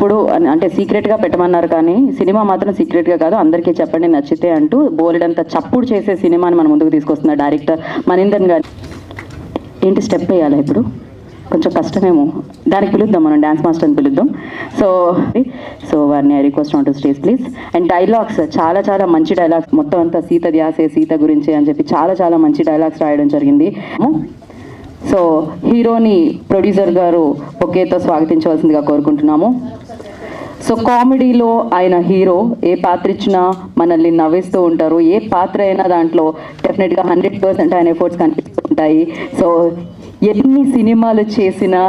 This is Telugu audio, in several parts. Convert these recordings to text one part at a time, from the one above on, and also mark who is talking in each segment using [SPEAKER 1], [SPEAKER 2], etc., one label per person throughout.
[SPEAKER 1] ఎప్పుడు అంటే సీక్రెట్గా పెట్టమన్నారు, కానీ సినిమా మాత్రం సీక్రెట్గా కాదు, అందరికీ చెప్పండి నచ్చితే అంటూ బోలెడంత చప్పుడు చేసే సినిమాని మన ముందుకు తీసుకొస్తున్న డైరెక్టర్ మనీందర్ గారు. ఏంటి స్టెప్ వేయాలి ఇప్పుడు, కొంచెం కష్టమేమో, దానికి పిలుద్దాం, మనం డ్యాన్స్ మాస్టర్ని పిలుద్దాం. సో వారిని I request on to stage please. And dialogues చాలా చాలా మంచి డైలాగ్స్, మొత్తం అంతా సీత ధ్యాసే సీత గురించి అని చెప్పి చాలా చాలా మంచి డైలాగ్స్ రాయడం జరిగింది. సో హీరోని ప్రొడ్యూసర్ గారు ఒకేతో స్వాగతించవలసిందిగా కోరుకుంటున్నాము. సో కామెడీలో ఆయన హీరో, ఏ పాత్ర ఇచ్చినా మనల్ని నవ్విస్తూ ఉంటారు. ఏ పాత్ర అయినా దాంట్లో డెఫినెట్గా 100% ఆయన ఎఫర్ట్స్ కనిపిస్తూ ఉంటాయి. సో ఎన్ని సినిమాలు చేసినా,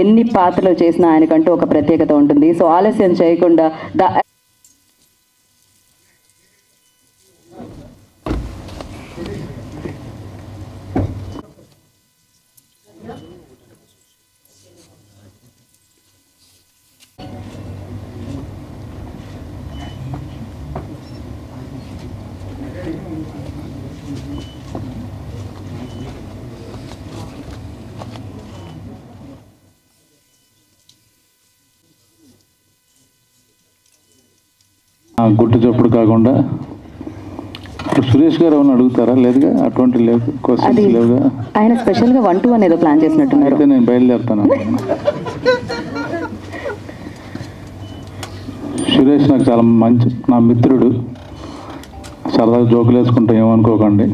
[SPEAKER 1] ఎన్ని పాత్రలు చేసినా ఆయనకంటూ ఒక ప్రత్యేకత ఉంటుంది. సో ఆలస్యం చేయకుండా
[SPEAKER 2] గుట్టు చప్పుడు కాకుండా ఇప్పుడు సురేష్ గారు ఏమైనా అడుగుతారా? లేదుగా, అటువంటి లేదు, క్వశ్చన్స్ లేవుగా.
[SPEAKER 1] ఆయన స్పెషల్గా 1-2 అనేది ప్లాన్ చేసినట్టున్నారు.
[SPEAKER 2] అయితే నేను బయలుదేరుతాను. సురేష్ నాకు చాలా మంచి, నా మిత్రుడు, సరదాగా జోకులు వేసుకుంటాం, ఏమనుకోకండి,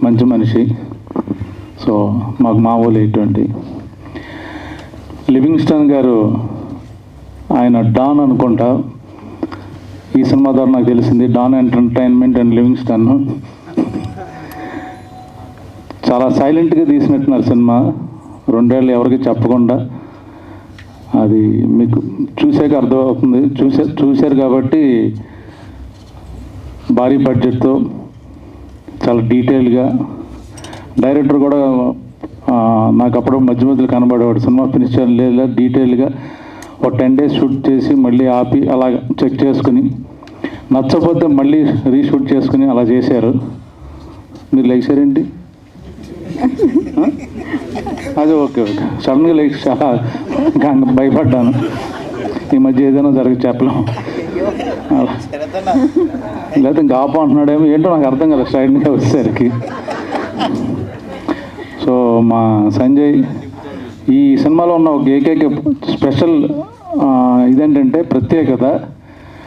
[SPEAKER 2] మంచి మనిషి. సో మాకు మామూలు ఇటువంటి లివింగ్స్టన్ గారు, ఆయన డాన్ అనుకుంటా, ఈ సినిమా ద్వారా నాకు తెలిసింది. డాన్ ఎంటర్టైన్మెంట్ అండ్ లివింగ్స్టన్ చాలా సైలెంట్గా తీసినట్టున్నారు సినిమా, 2 ఏళ్ళు ఎవరికి చెప్పకుండా. అది మీకు చూసాక అర్థమవుతుంది. చూశారు కాబట్టి భారీ బడ్జెట్తో చాలా డీటెయిల్గా, డైరెక్టర్ కూడా నాకు అప్పుడు మధ్య మధ్యలో కనబడేవాడు. సినిమా ఫినిష్ లేదా డీటెయిల్గా ఒక 10 days షూట్ చేసి మళ్ళీ ఆపి అలా చెక్ చేసుకుని, నచ్చకపోతే మళ్ళీ రీషూట్ చేసుకుని అలా చేశారు. మీరు లేచారేంటి? అదే ఓకే ఓకే, సడన్గా లేచి చాలా ఇంకా భయపడ్డాను. ఈ మధ్య ఏదైనా జరిగి చెప్పలేం, లేదా ఇంకా ఆప అంటున్నాడేమో, ఏంటో నాకు అర్థం కదా సైడ్గా వచ్చేసరికి. సో మా సంజయ్, ఈ సినిమాలో ఉన్న ఒక ఏకైక స్పెషల్ ఇదేంటంటే ప్రత్యేకత,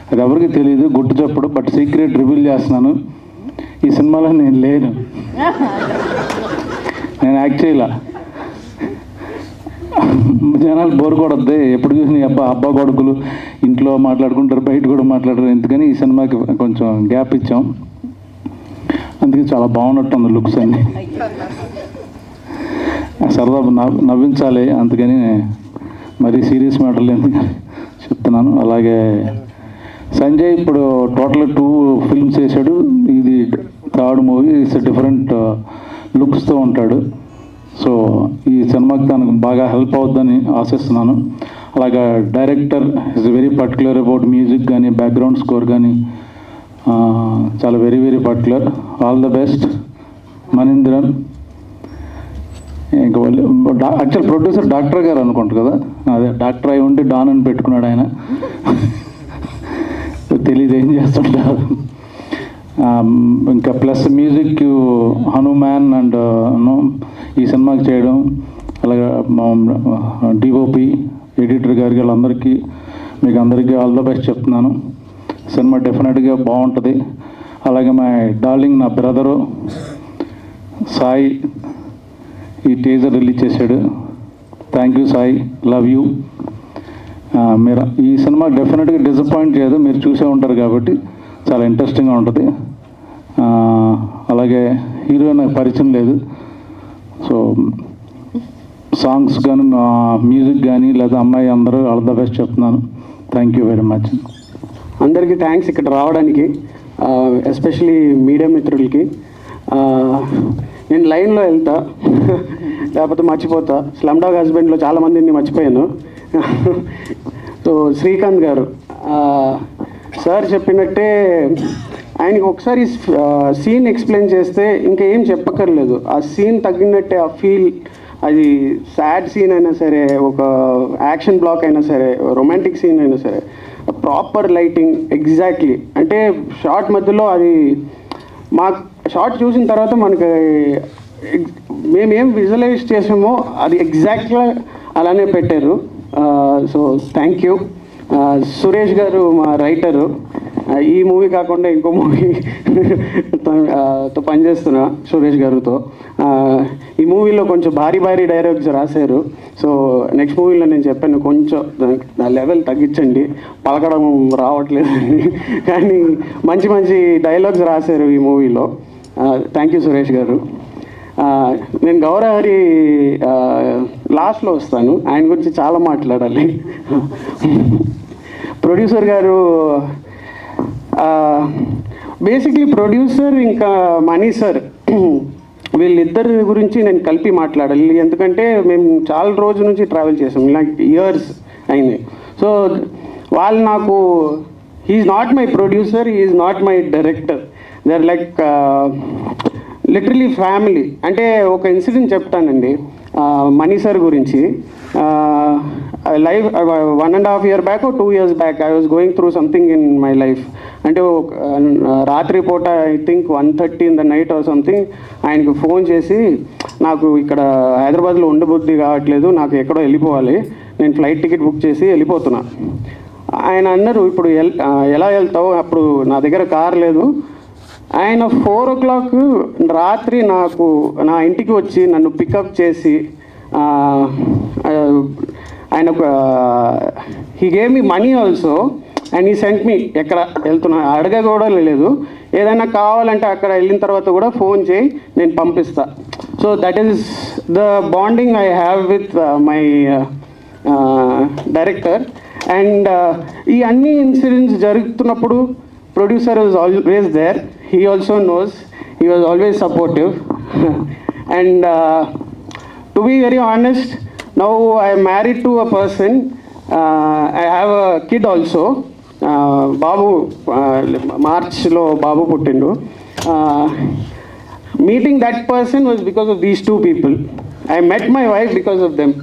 [SPEAKER 2] అది ఎవరికి తెలియదు, గుట్టు చప్పుడు, బట్ సీక్రెట్ రివీల్ చేస్తున్నాను. ఈ సినిమాలో నేను లేను, నేను యాక్ట్ చేయలే. జనాలు బోర్ కొడద్ది, ఎప్పుడు చూసిన అబ్బా కొడుకులు ఇంట్లో మాట్లాడుకుంటారు, బయట కూడా మాట్లాడరు, ఎందుకని ఈ సినిమాకి కొంచెం గ్యాప్ ఇచ్చాం. అందుకే చాలా బాగున్నట్టుంది లుక్స్ అన్నీ, సరదా నవ్వించాలి, అందుకని మరీ సీరియస్ మ్యాటర్లు ఎందుకని చెప్తున్నాను. అలాగే సంజయ్ ఇప్పుడు టోటల్ 2 films చేశాడు, ఇది 3rd మూవీ. ఇట్స్ డిఫరెంట్ లుక్స్తో ఉంటాడు. సో ఈ సినిమాకి తనకు బాగా హెల్ప్ అవుద్దని ఆశిస్తున్నాను. అలాగే director is very particular about music కానీ, బ్యాక్గ్రౌండ్ స్కోర్ కానీ, చాలా very very particular. All the best Manindran. ఇంకా యాక్చువల్ ప్రొడ్యూసర్ డాక్టర్ గారు అనుకుంటారు కదా, అదే డాక్టర్ అయి ఉండి డాన్ అని పెట్టుకున్నాడు ఆయన, తెలీదు ఏం చేస్తుంటారు. ఇంకా ప్లస్ మ్యూజిక్ హనుమాన్ అండ్ ఈ సినిమాకి చేయడం, అలాగే డిఓపి ఎడిటర్ గారికి, వాళ్ళందరికీ, మీకు అందరికీ ఆల్ ద బెస్ట్ చెప్తున్నాను. సినిమా డెఫినెట్గా బాగుంటుంది. అలాగే మా డార్లింగ్, నా బ్రదరు సాయి ఈ టీజర్ రిలీజ్ చేశాడు. Thank you Sai, love you. మీరు ఈ సినిమా డెఫినెట్గా డిసప్పాయింట్ చేయదు, మీరు చూసే ఉంటారు కాబట్టి చాలా ఇంట్రెస్టింగ్గా ఉంటుంది. అలాగే హీరో నాకు పరిచయం లేదు, సో సాంగ్స్ కానీ, మ్యూజిక్ కానీ, లేదా అమ్మాయి అందరూ ఆల్ ద బెస్ట్ చెప్తున్నాను. Thank you very much.
[SPEAKER 3] అందరికీ థ్యాంక్స్ ఇక్కడ రావడానికి, ఎస్పెషలీ మీడియా మిత్రులకి. నేను లైన్లో వెళ్తా, లేకపోతే మర్చిపోతా. స్లమ్ డాగ్ హస్బెండ్లో చాలామందిని మర్చిపోయాను. సో శ్రీకాంత్ గారు సార్ చెప్పినట్టే, ఆయనకి ఒకసారి సీన్ ఎక్స్ప్లెయిన్ చేస్తే ఇంకా ఏం చెప్పక్కర్లేదు. ఆ సీన్ తగ్గినట్టే ఆ ఫీల్, అది సాడ్ సీన్ అయినా సరే, ఒక యాక్షన్ బ్లాక్ అయినా సరే, రొమాంటిక్ సీన్ అయినా సరే, ప్రాపర్ లైటింగ్ ఎగ్జాక్ట్లీ. అంటే షార్ట్ మధ్యలో అది మా షార్ట్ చూసిన తర్వాత మనకి మేమేం విజువలైజ్ చేసామో అది ఎగ్జాక్ట్గా అలానే పెట్టారు. So thank you. సురేష్ గారు మా రైటరు, ఈ మూవీ కాకుండా ఇంకో మూవీ తో పనిచేస్తున్నా సురేష్ గారితో. ఈ మూవీలో కొంచెం భారీ డైలాగ్స్ రాశారు. సో నెక్స్ట్ మూవీలో నేను చెప్పాను కొంచెం నా లెవెల్ తగ్గించండి, పలకడం రావట్లేదు కానీ మంచి డైలాగ్స్ రాశారు ఈ మూవీలో. థ్యాంక్ యూ సురేష్ గారు. నేను గౌరహరి లాస్ట్లో వస్తాను, ఆయన గురించి చాలా మాట్లాడాలి. ప్రొడ్యూసర్ గారు, బేసిక్లీ ప్రొడ్యూసర్ ఇంకా మనీ సార్, వీళ్ళిద్దరి గురించి నేను కలిపి మాట్లాడాలి. ఎందుకంటే మేము చాలా రోజుల నుంచి ట్రావెల్ చేసాం, లైక్ ఇయర్స్ అయింది. సో వాళ్ళు నాకు, he's not my producer, he's not my director, they are like literally family. అంటే ఒక ఇన్సిడెంట్ చెప్తానండి మనీ సార్ గురించి. Life 1.5 years back, 2 years back I was going through something in my life. అంటే రాత్రి పూట I think 1:30 in the night or something ఆయనకు ఫోన్ చేసి, నాకు ఇక్కడ హైదరాబాద్లో ఉండబుద్ధి కావట్లేదు, నాకు ఎక్కడో వెళ్ళిపోవాలి, నేను ఫ్లైట్ టికెట్ బుక్ చేసి వెళ్ళిపోతున్నా. ఆయన అన్నారు, ఇప్పుడు ఎలా వెళ్తావు, అప్పుడు నా దగ్గర కార్ లేదు. ఆయన 4 o'clock రాత్రి నాకు నా ఇంటికి వచ్చి నన్ను పికప్ చేసి, ఆయన he gave me money also and he sent me. ఎక్కడ వెళ్తున్నా అడగ కూడా లేదు, ఏదైనా కావాలంటే అక్కడ వెళ్ళిన తర్వాత కూడా ఫోన్ చేయి, నేను పంపిస్తా. So that is the bonding I have with my director. And ఈ అన్ని ఇన్సిడెంట్స్ జరుగుతున్నప్పుడు producer was always there. He also knows. He was always supportive. And to be very honest, now I am married to a person. I have a kid also. Babu, March lo Babu puttindu. Meeting that person was because of these two people. I met my wife because of them.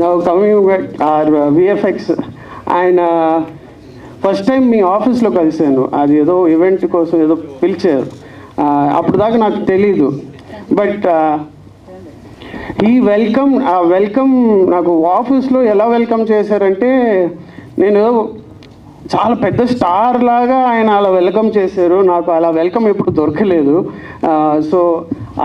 [SPEAKER 3] Now coming back our VFX, and first time మీ ఆఫీస్లో కలిసాను, అది ఏదో ఈవెంట్ కోసం ఏదో పిలిచారు, అప్పుడు దాకా నాకు తెలీదు. బట్ ఈ వెల్కమ్ నాకు ఆఫీస్లో ఎలా వెల్కమ్ చేశారంటే, నేను చాలా పెద్ద స్టార్ లాగా ఆయన అలా వెల్కమ్ చేశారు. నాకు అలా వెల్కమ్ ఎప్పుడు దొరకలేదు. సో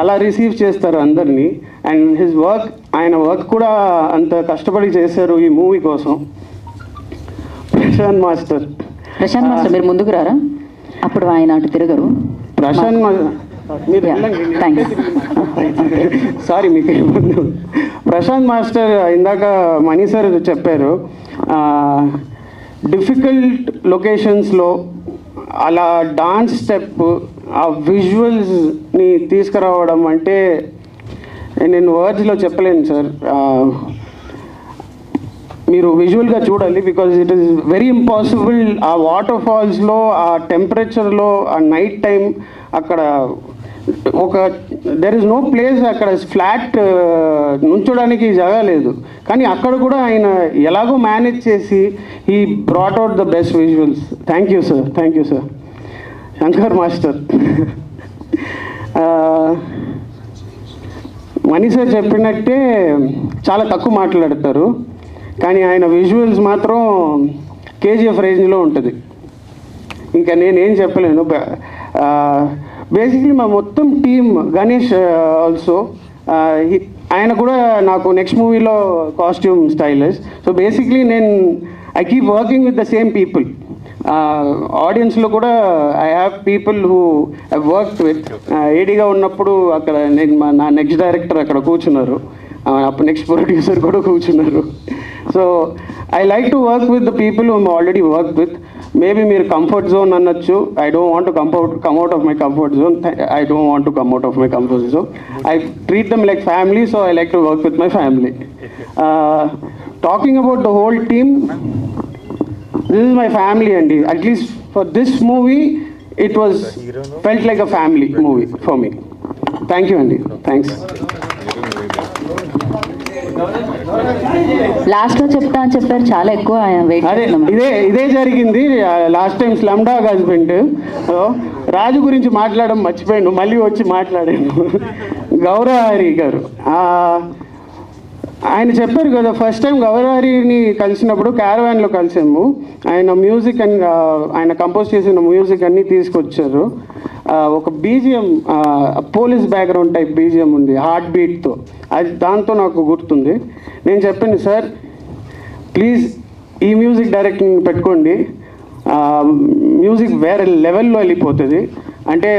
[SPEAKER 3] అలా రిసీవ్ చేస్తారు అందరినీ. అండ్ హిజ్ వర్క్, ఆయన వర్క్ కూడా అంత కష్టపడి చేశారు ఈ మూవీ కోసం. ప్రశాంత్ మాస్టర్
[SPEAKER 1] మీరు ముందుకు రారా, అప్పుడు ఆయన అటు తిరగరు.
[SPEAKER 3] సారీ మీకు ఏమన్నా. ప్రశాంత్ మాస్టర్ ఇందాక మనీ సార్ చెప్పారు, డిఫికల్ట్ లొకేషన్స్లో అలా డాన్స్ స్టెప్, ఆ విజువల్స్ని తీసుకురావడం అంటే నేను వర్డ్స్లో చెప్పలేను సార్. మీరు విజువల్గా చూడాలి, because it is very impossible. ఆ వాటర్ ఫాల్స్లో, ఆ టెంపరేచర్లో, ఆ నైట్ టైం అక్కడ దెర్ ఇస్ నో ప్లేస్, అక్కడ ఫ్లాట్ నుంచోడానికి జాగా లేదు. కానీ అక్కడ కూడా ఆయన ఎలాగో మేనేజ్ చేసి he brought out the best visuals. Thank you sir. Shankar master, money sir చెప్పినట్టే చాలా తక్కువ మాట్లాడతారు, కానీ ఆయన విజువల్స్ మాత్రం కేజీఎఫ్ రేంజ్లో ఉంటుంది. ఇంకా నేనేం చెప్పలేను. బేసిక్లీ మా మొత్తం టీమ్, గణేష్ ఆల్సో, ఆయన కూడా నాకు నెక్స్ట్ మూవీలో costume stylist. So basically I keep working with the same people. ఆడియన్స్లో కూడా I have people who I worked with. ఏడీగా ఉన్నప్పుడు అక్కడ నా నెక్స్ట్ డైరెక్టర్ అక్కడ కూర్చున్నారు, అప్పుడు నెక్స్ట్ ప్రొడ్యూసర్ కూడా కూర్చున్నారు. So I like to work with the people who already work with. Maybe మీరు కంఫర్ట్ జోన్ అనొచ్చు. I don't want to come out of my comfort zone. I treat them like family, so I like to work with my family. Talking about the whole team, this is my family అండి. At least for this movie it was felt like a family movie for me. Thank you అండి. థ్యాంక్స్.
[SPEAKER 1] లాస్ట్లో చెప్తా అని చెప్పారు, చాలా ఎక్కువ వెయిట్
[SPEAKER 3] అదే ఇదే జరిగింది last time slum dog husband. Raju గురించి మాట్లాడడం మర్చిపోయాను, మళ్ళీ వచ్చి మాట్లాడాను. గౌరవహరి గారు ఆయన చెప్పారు కదా, ఫస్ట్ టైం గౌరవహరిని కలిసినప్పుడు క్యారవాన్లో కలిసాము. ఆయన మ్యూజిక్ అండ్ ఆయన కంపోజ్ చేసిన మ్యూజిక్ అన్నీ తీసుకొచ్చారు. ఒక BGM police background type BGM ఉంది హార్ట్ బీట్తో, అది దాంతో నాకు గుర్తుంది. నేను చెప్పాను, సార్ ప్లీజ్ ఈ మ్యూజిక్ డైరెక్టింగ్ పెట్టుకోండి, మ్యూజిక్ వేరే లెవెల్లో వెళ్ళిపోతుంది, అంటే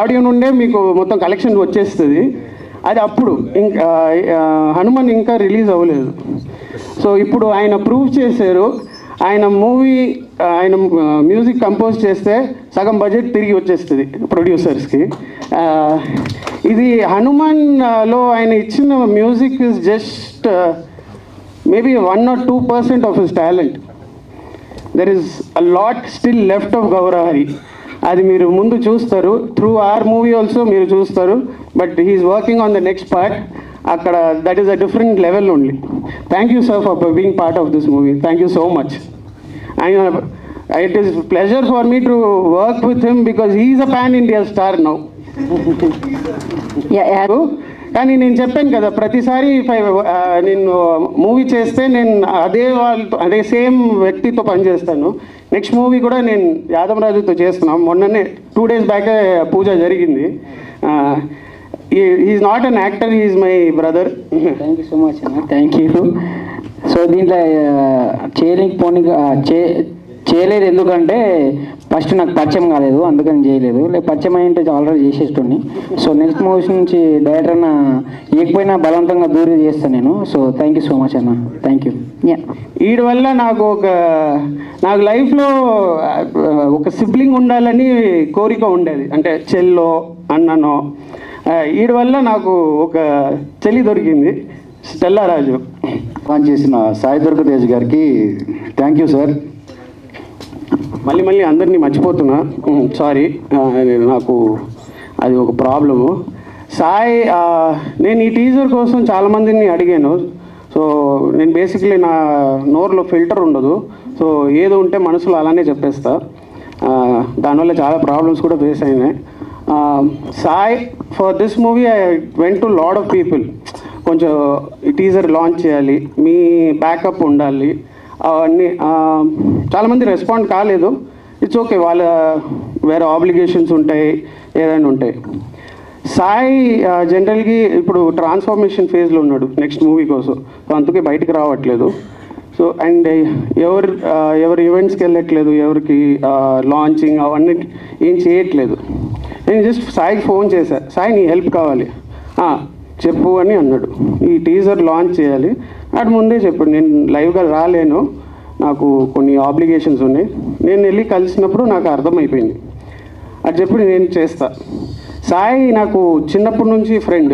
[SPEAKER 3] ఆడియో నుండే మీకు మొత్తం కలెక్షన్ వచ్చేస్తుంది. అది అప్పుడు ఇంకా హనుమాన్ ఇంకా రిలీజ్ అవ్వలేదు. సో ఇప్పుడు ఆయన ప్రూవ్ చేశారు, ఆయన మ్యూజిక్ కంపోజ్ చేస్తే సగం బడ్జెట్ తిరిగి వచ్చేస్తుంది ప్రొడ్యూసర్స్కి. ఇది హనుమాన్లో ఆయన ఇచ్చిన music is just maybe 1 or 2% of his talent. There is a lot still left of Gowrahari. అది మీరు ముందు చూస్తారు, త్రూ ఆర్ మూవీ ఆల్సో మీరు చూస్తారు. But he's working on the next part. అక్కడ that is a different level only. Thank you sir for being part of this movie. Thank you so much. It is a pleasure for me to work with him because he is a pan-India star now. కానీ నేను చెప్పాను కదా, ప్రతిసారి నేను మూవీ చేస్తే నేను అదే సేమ్ వ్యక్తితో పనిచేస్తాను. నెక్స్ట్ మూవీ కూడా నేను యాదవరాజుతో చేస్తున్నాం. మొన్ననే 2 days బ్యాకే పూజ జరిగింది. Is not an actor, is my brother.
[SPEAKER 4] Thank you so much అన్న, థ్యాంక్ యూ. సో దీంట్లో చేయలేదు ఎందుకంటే ఫస్ట్ నాకు పరిచయం కాలేదు, అందుకని చేయలేదు. లేక పరిచయం అయ్యింటే ఆల్రెడీ చేసేటోని. సో నెక్స్ట్ మూవీస్ నుంచి డైరెక్టర్ అన్న ఏకపోయినా బలవంతంగా దూరం చేస్తాను నేను. So thank you so much అన్న, థ్యాంక్ యూ.
[SPEAKER 3] వీడి వల్ల నాకు లైఫ్లో ఒక సిబ్లింగ్ ఉండాలని కోరిక ఉండేది, అంటే చెల్లో అన్ననో. వీడి వల్ల నాకు ఒక చెల్లి దొరికింది, స్టెల్లా రాజు.
[SPEAKER 5] ఫోన్ చేసిన సాయి దుర్గతేజ్ గారికి థ్యాంక్ యూ సార్.
[SPEAKER 3] మళ్ళీ అందరినీ మర్చిపోతున్నా, సారీ, నాకు అది ఒక ప్రాబ్లము. సాయి, నేను ఈ టీజర్ కోసం చాలామందిని అడిగాను. సో నేను బేసిక్లీ నా నోరులో ఫిల్టర్ ఉండదు, సో ఏదో ఉంటే మనసులో అలానే చెప్పేస్తా. దానివల్ల చాలా ప్రాబ్లమ్స్ కూడా ఫేస్ అయినాయి. Sai, for this movie I went to lot of people. కొంచెం ఈ టీజర్ లాంచ్ చేయాలి, మీ బ్యాకప్ ఉండాలి, అవన్నీ. చాలామంది రెస్పాండ్ కాలేదు. ఇట్స్ ఓకే, వాళ్ళ వేరే ఆబ్లిగేషన్స్ ఉంటాయి, ఏదైనా ఉంటాయి. సాయి జనరల్గా ఇప్పుడు ట్రాన్స్ఫర్మేషన్ ఫేజ్లో ఉన్నాడు నెక్స్ట్ మూవీ కోసం, సో అందుకే బయటికి రావట్లేదు. సో అండ్ ఎవరు ఈవెంట్స్కి వెళ్ళట్లేదు, ఎవరికి లాంచింగ్ అవన్నీ ఏం చేయట్లేదు. నేను జస్ట్ సాయికి ఫోన్ చేశాను, సాయి నీ హెల్ప్ కావాలి, చెప్పు అని అన్నాడు. ఈ టీజర్ లాంచ్ చేయాలి అటు ముందే చెప్పాడు. నేను లైవ్గా రాలేను, నాకు కొన్ని ఆబ్లిగేషన్స్ ఉన్నాయి. నేను వెళ్ళి కలిసినప్పుడు నాకు అర్థమైపోయింది. అది చెప్పి నేను చేస్తా. సాయి నాకు చిన్నప్పటి నుంచి ఫ్రెండ్.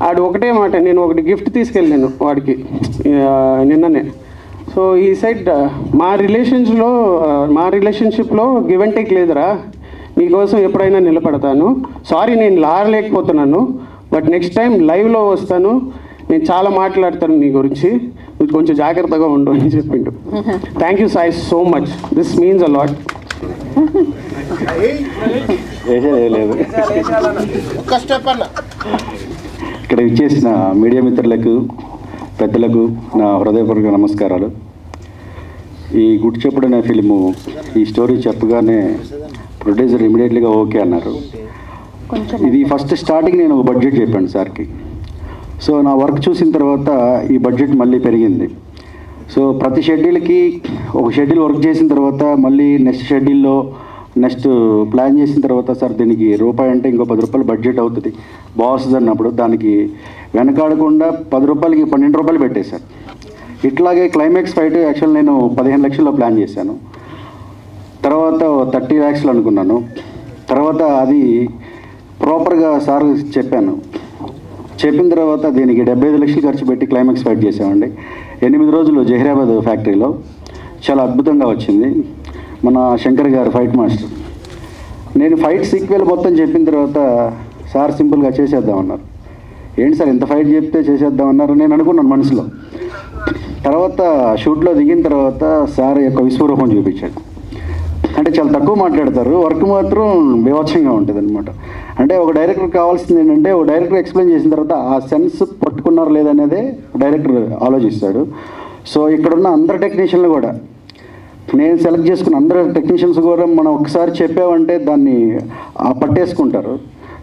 [SPEAKER 3] ఆడు ఒకటే మాట, నేను ఒకటి గిఫ్ట్ తీసుకెళ్ళాను వాడికి నిన్ననే. సో ఈ సైడ్ మా రిలేషన్షిప్లో గివ్ అండ్ టేక్ లేదురా, మీకోసం ఎప్పుడైనా నిలబడతాను. సారీ నేను లారలేకపోతున్నాను, బట్ నెక్స్ట్ టైం లైవ్లో వస్తాను, నేను చాలా మాట్లాడతాను నీ గురించి, నువ్వు కొంచెం జాగ్రత్తగా ఉండు అని చెప్పిండు. Thank you Sai so much, this means a lot.
[SPEAKER 5] ఇక్కడ ఇచ్చేసిన మీడియా మిత్రులకు, పెద్దలకు నా హృదయపూర్వక నమస్కారాలు. ఈ గుడ్ చెప్పుడు అనే ఫిలిము ఈ స్టోరీ చెప్పగానే ప్రొడ్యూసర్ ఇమీడియట్లీగా ఓకే అన్నారు. ఇది ఫస్ట్ స్టార్టింగ్ నేను ఒక బడ్జెట్ చెప్పాను సార్కి. సో నా వర్క్ చూసిన తర్వాత ఈ బడ్జెట్ మళ్ళీ పెరిగింది. సో ప్రతి షెడ్యూల్కి ఒక షెడ్యూల్ వర్క్ చేసిన తర్వాత మళ్ళీ నెక్స్ట్ ప్లాన్ చేసిన తర్వాత సార్ దీనికి రూపాయి అంటే ఇంకో 10 రూపాయలు బడ్జెట్ అవుతుంది బాస్ అన్నప్పుడు దానికి వెనకాడకుండా 10 రూపాయలకి 12 రూపాయలు పెట్టేశారు. ఇట్లాగే క్లైమాక్స్ ఫైట్ యాక్చువల్ నేను 15 లక్షల్లో ప్లాన్ చేశాను, తర్వాత 30 lakhs అనుకున్నాను. తర్వాత అది ప్రాపర్గా సార్ చెప్పిన తర్వాత దీనికి 75 లక్షలు ఖర్చు పెట్టి క్లైమాక్స్ ఫైట్ చేసామండి. 8 రోజులు జహీరాబాద్ ఫ్యాక్టరీలో చాలా అద్భుతంగా వచ్చింది. మన శంకర్ గారు ఫైట్ మాస్టర్. నేను ఫైట్ సీక్వెల్ మొత్తం చెప్పిన తర్వాత సార్ సింపుల్గా చేసేద్దామన్నారు. ఏంటి సార్ ఇంత ఫైట్ చెప్తే చేసేద్దాం అన్నారు. నేను అనుకున్నాను మనసులో. తర్వాత షూట్లో దిగిన తర్వాత సార్ యొక్క విశ్వరూపం చూపించాడు. అంటే చాలా తక్కువ మాట్లాడతారు, వర్క్ మాత్రం బీభత్సంగా ఉంటుంది అనమాట. అంటే ఒక డైరెక్టర్ కావాల్సింది ఏంటంటే, ఒక డైరెక్టర్ ఎక్స్ప్లెయిన్ చేసిన తర్వాత ఆ సెన్స్ పట్టుకున్నారు లేదనేదే డైరెక్టర్ ఆలోచిస్తాడు. సో ఇక్కడున్న అందరు టెక్నీషియన్లు కూడా, నేను సెలెక్ట్ చేసుకున్న అందరు టెక్నీషియన్స్ కూడా మనం ఒకసారి చెప్పామంటే దాన్ని పట్టేసుకుంటారు.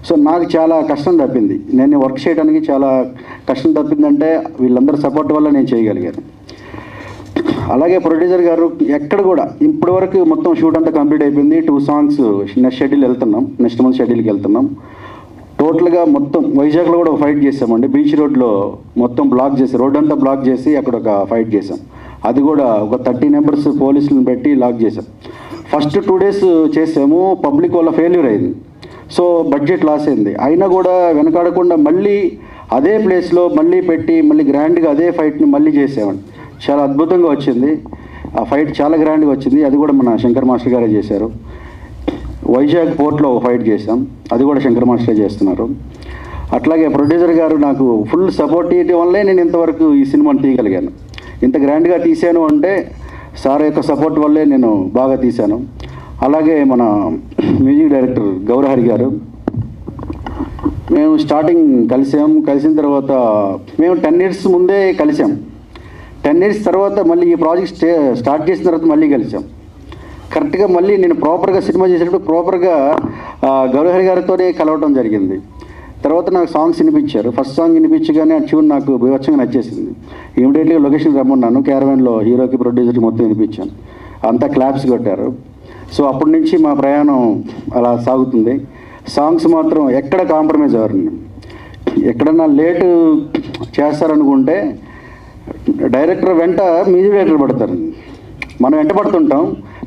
[SPEAKER 5] సో నాకు చాలా కష్టం తప్పింది, నేను వర్క్ చేయడానికి చాలా కష్టం తప్పిందంటే వీళ్ళందరూ సపోర్ట్ వల్ల నేను చేయగలిగాను. అలాగే ప్రొడ్యూసర్ గారు ఎక్కడ కూడా ఇప్పటి వరకు మొత్తం షూట్ అంతా కంప్లీట్ అయిపోయింది. 2 songs నెక్స్ట్ షెడ్యూల్ వెళ్తున్నాం, నెక్స్ట్ మంత్ షెడ్యూల్కి వెళ్తున్నాం. టోటల్గా మొత్తం వైజాగ్లో కూడా ఒక ఫైట్ చేసామండి. బీచ్ రోడ్లో మొత్తం బ్లాక్ చేసి, రోడ్ అంతా బ్లాక్ చేసి అక్కడ ఒక ఫైట్ చేసాం. అది కూడా ఒక 30 members పోలీసులను పెట్టి లాక్ చేసాం. ఫస్ట్ 2 days చేసాము, పబ్లిక్ వల్ల ఫెయిల్యూర్ అయింది. సో బడ్జెట్ లాస్ అయింది. అయినా కూడా వెనకాడకుండా మళ్ళీ అదే ప్లేస్లో మళ్ళీ పెట్టి మళ్ళీ గ్రాండ్గా అదే ఫైట్ని మళ్ళీ చేసామండి. చాలా అద్భుతంగా వచ్చింది ఆ ఫైట్, చాలా గ్రాండ్గా వచ్చింది. అది కూడా మన శంకర్ మాస్టర్ గారే చేశారు. వైజాగ్ పోర్ట్లో ఒక ఫైట్ చేసాం, అది కూడా శంకర్ మాస్టరే చేస్తున్నారు. అట్లాగే ప్రొడ్యూసర్ గారు నాకు ఫుల్ సపోర్ట్ ఇవ్వడం వల్లే నేను ఇంతవరకు ఈ సినిమాని తీయగలిగాను. ఇంత గ్రాండ్గా తీసాను అంటే సార్ యొక్క సపోర్ట్ వల్లే నేను బాగా తీశాను. అలాగే మన మ్యూజిక్ డైరెక్టర్ గౌరహరి గారు, మేము స్టార్టింగ్ కలిసిన తర్వాత మేము 10 years ముందే కలిసాం. 10 years తర్వాత మళ్ళీ ఈ ప్రాజెక్ట్ స్టార్ట్ చేసిన తర్వాత మళ్ళీ కలిసాం. కరెక్ట్గా మళ్ళీ నేను ప్రాపర్గా సినిమా చేసేటప్పుడు ప్రాపర్గా గౌరహరి గారితోనే కలవటం జరిగింది. తర్వాత నాకు సాంగ్స్ వినిపించారు. ఫస్ట్ సాంగ్ వినిపించగానే ఆ ట్యూన్ నాకు బీభత్సంగా నచ్చేసింది. ఇమీడియట్గా లొకేషన్ రమ్మన్నాను, క్యారవాన్లో హీరోకి ప్రొడ్యూసర్కి మొత్తం వినిపించాను. అంతా క్లాప్స్ కొట్టారు. సో అప్పటి నుంచి మా ప్రయాణం అలా సాగుతుంది. సాంగ్స్ మాత్రం ఎక్కడ కాంప్రమైజ్ అవ్వరండి. ఎక్కడన్నా లేటు చేస్తారనుకుంటే డైరెక్టర్ వెంట మ్యూజిక్ డైరెక్టర్ పడతారు. మనం వెంట పడుతుంటాం,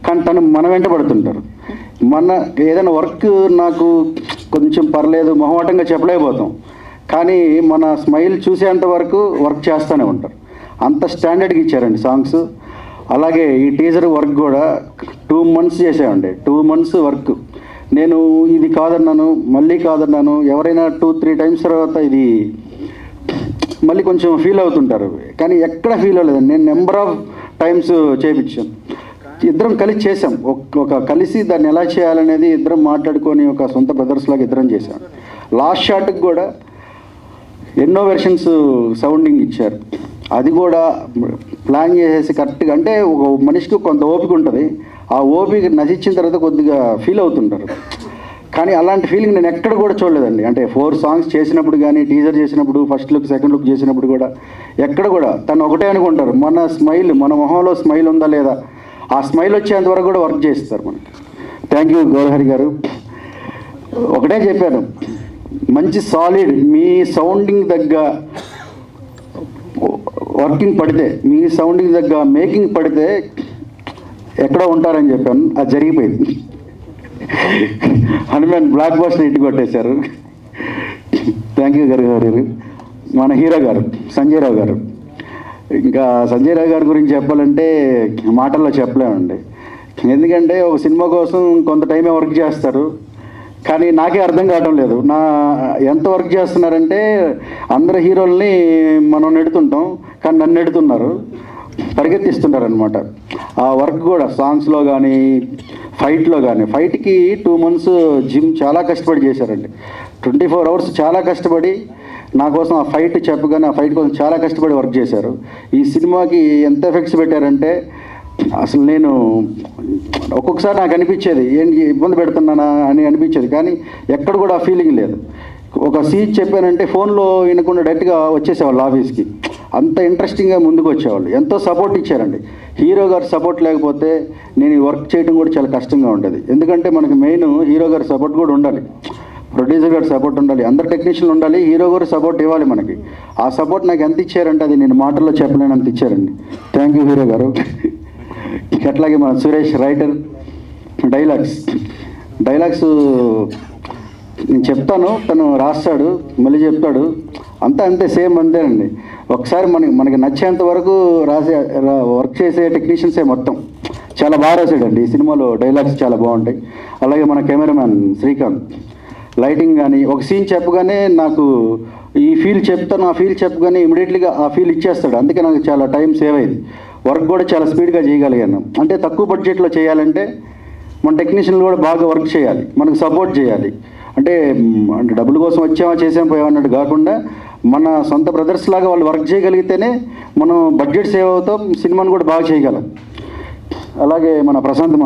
[SPEAKER 5] కానీ తను మన వెంట పడుతుంటారు. మన ఏదైనా వర్క్ నాకు కొంచెం పర్లేదు మొహమాటంగా చెప్పలేకపోతాం, కానీ మన స్మైల్ చూసేంత వరకు వర్క్ చేస్తూనే ఉంటారు. అంత స్టాండర్డ్గా ఇచ్చారండి సాంగ్స్. అలాగే ఈ టీజర్ వర్క్ కూడా 2 months చేసామండి. 2 months వర్క్. నేను ఇది కాదన్నాను, మళ్ళీ కాదన్నాను. ఎవరైనా 2-3 times తర్వాత ఇది మళ్ళీ కొంచెం ఫీల్ అవుతుంటారు, కానీ ఎక్కడ ఫీల్ అవ్వలేదండి. నేను నెంబర్ ఆఫ్ టైమ్స్ చేయించాను. ఇద్దరం కలిసి చేసాం. ఒక కలిసి దాన్ని ఎలా చేయాలనేది ఇద్దరం మాట్లాడుకొని ఒక సొంత బ్రదర్స్ లాగా ఇద్దరం చేసాం. లాస్ట్ షాట్కి కూడా ఎన్నో వెర్షన్స్ సౌండింగ్ ఇచ్చారు. అది కూడా ప్లాన్ చేసేసి కరెక్ట్గా, అంటే ఒక మనిషికి కొంత ఓపిక ఉంటుంది. ఆ ఓపిక నశించిన తర్వాత కొద్దిగా ఫీల్ అవుతుంటారు, కానీ అలాంటి ఫీలింగ్ నేను ఎక్కడ కూడా చూడలేదండి. అంటే 4 songs చేసినప్పుడు కానీ, టీజర్ చేసినప్పుడు, ఫస్ట్ లుక్ సెకండ్ లుక్ చేసినప్పుడు కూడా ఎక్కడ కూడా తను ఒకటే అనుకుంటారు, మన స్మైల్, మన మొహంలో స్మైల్ ఉందా లేదా, ఆ స్మైల్ వచ్చేంత వరకు కూడా వర్క్ చేస్తారు మనకి. థ్యాంక్ యూ గౌరహరి గారు. ఒకటే చెప్పాను, మంచి సాలిడ్ మీ సౌండింగ్ దగ్గ వర్కింగ్ పడితే, మీ సౌండింగ్ దగ్గర మేకింగ్ పడితే ఎక్కడో ఉంటారని చెప్పాను. అది జరిగిపోయింది. హనుమాన్ బ్లాక్ బస్టర్ ఇటు కొట్టేశారు. థ్యాంక్ యూ గారు. మన హీరో గారు సంజయ్ రావు గారు, ఇంకా సంజయ్ రావు గారి గురించి చెప్పాలంటే మాటల్లో చెప్పలేమండి. ఎందుకంటే ఒక సినిమా కోసం కొంత టైమే వర్క్ చేస్తారు, కానీ నాకే అర్థం కావడం లేదు. ఎంత వర్క్ చేస్తున్నారంటే అందరు హీరోల్ని మనం నెడుతుంటాం, కానీ నన్ను నెడుతున్నారు, పరిగెత్తిస్తున్నారు అనమాట. ఆ వర్క్ కూడా సాంగ్స్లో కానీ, ఫైట్లో కానీ, ఫైట్కి 2 months జిమ్ చాలా కష్టపడి చేశారండి. 24 hours చాలా కష్టపడి నా కోసం ఆ ఫైట్ చెప్పగానే, ఆ ఫైట్ కోసం చాలా కష్టపడి వర్క్ చేశారు. ఈ సినిమాకి ఎంత ఎఫెక్ట్స్ పెట్టారంటే అసలు నేను ఒక్కొక్కసారి నాకు అనిపించేది ఏంటి ఇబ్బంది పెడుతున్నానా అని అనిపించేది, కానీ ఎక్కడ కూడా ఆ ఫీలింగ్ లేదు. ఒక సీన్ చెప్పానంటే ఫోన్లో వినకుండా డైరెక్ట్గా వచ్చేసేవాళ్ళు ఆఫీస్కి. అంత ఇంట్రెస్టింగ్గా ముందుకు వచ్చేవాళ్ళు, ఎంతో సపోర్ట్ ఇచ్చారండి. హీరో గారి సపోర్ట్ లేకపోతే నేను ఈ వర్క్ చేయడం కూడా చాలా కష్టంగా ఉంటుంది. ఎందుకంటే మనకి మెయిన్ హీరో గారి సపోర్ట్ కూడా ఉండాలి, ప్రొడ్యూసర్ గారి సపోర్ట్ ఉండాలి, అందరు టెక్నీషియన్లు ఉండాలి, హీరో గారు సపోర్ట్ ఇవ్వాలి మనకి. ఆ సపోర్ట్ నాకు ఎంత ఇచ్చారంటే అది నేను మాటల్లో చెప్పలేనంత ఇచ్చారండి. థ్యాంక్ యూ హీరో గారు. అట్లాగే మన సురేష్ రైటర్, డైలాగ్స్ నేను చెప్తాను, తను రాస్తాడు, మళ్ళీ చెప్తాడు, అంతే సేమ్ అంతేనండి. ఒకసారి మనకి నచ్చేంత వరకు వర్క్ చేసే టెక్నీషియన్సే మొత్తం చాలా బాగా రాశాడండి. ఈ సినిమాలో డైలాగ్స్ చాలా బాగుంటాయి. అలాగే మన కెమెరామ్యాన్ శ్రీకాంత్ లైటింగ్ కానీ ఒక సీన్ చెప్పగానే నాకు ఈ ఫీల్ చెప్తాను, ఆ ఫీల్ చెప్పగానే ఇమీడియట్లీగా ఆ ఫీల్ ఇచ్చేస్తాడు. అందుకే నాకు చాలా టైం సేవ్ అయింది. వర్క్ కూడా చాలా స్పీడ్గా చేయగలిగాను. అంటే తక్కువ బడ్జెట్లో చేయాలంటే మన టెక్నీషియన్లు కూడా బాగా వర్క్ చేయాలి, మనకు సపోర్ట్ చేయాలి. అంటే డబ్బుల కోసం వచ్చామా చేసాం పోయామన్నట్టు కాకుండా మన సొంత బ్రదర్స్ లాగా వాళ్ళు వర్క్ చేయగలిగితేనే మనం బడ్జెట్ సేవ్ అవుతాం, సినిమాను కూడా బాగా చేయగలం. అలాగే మన ప్రశాంత్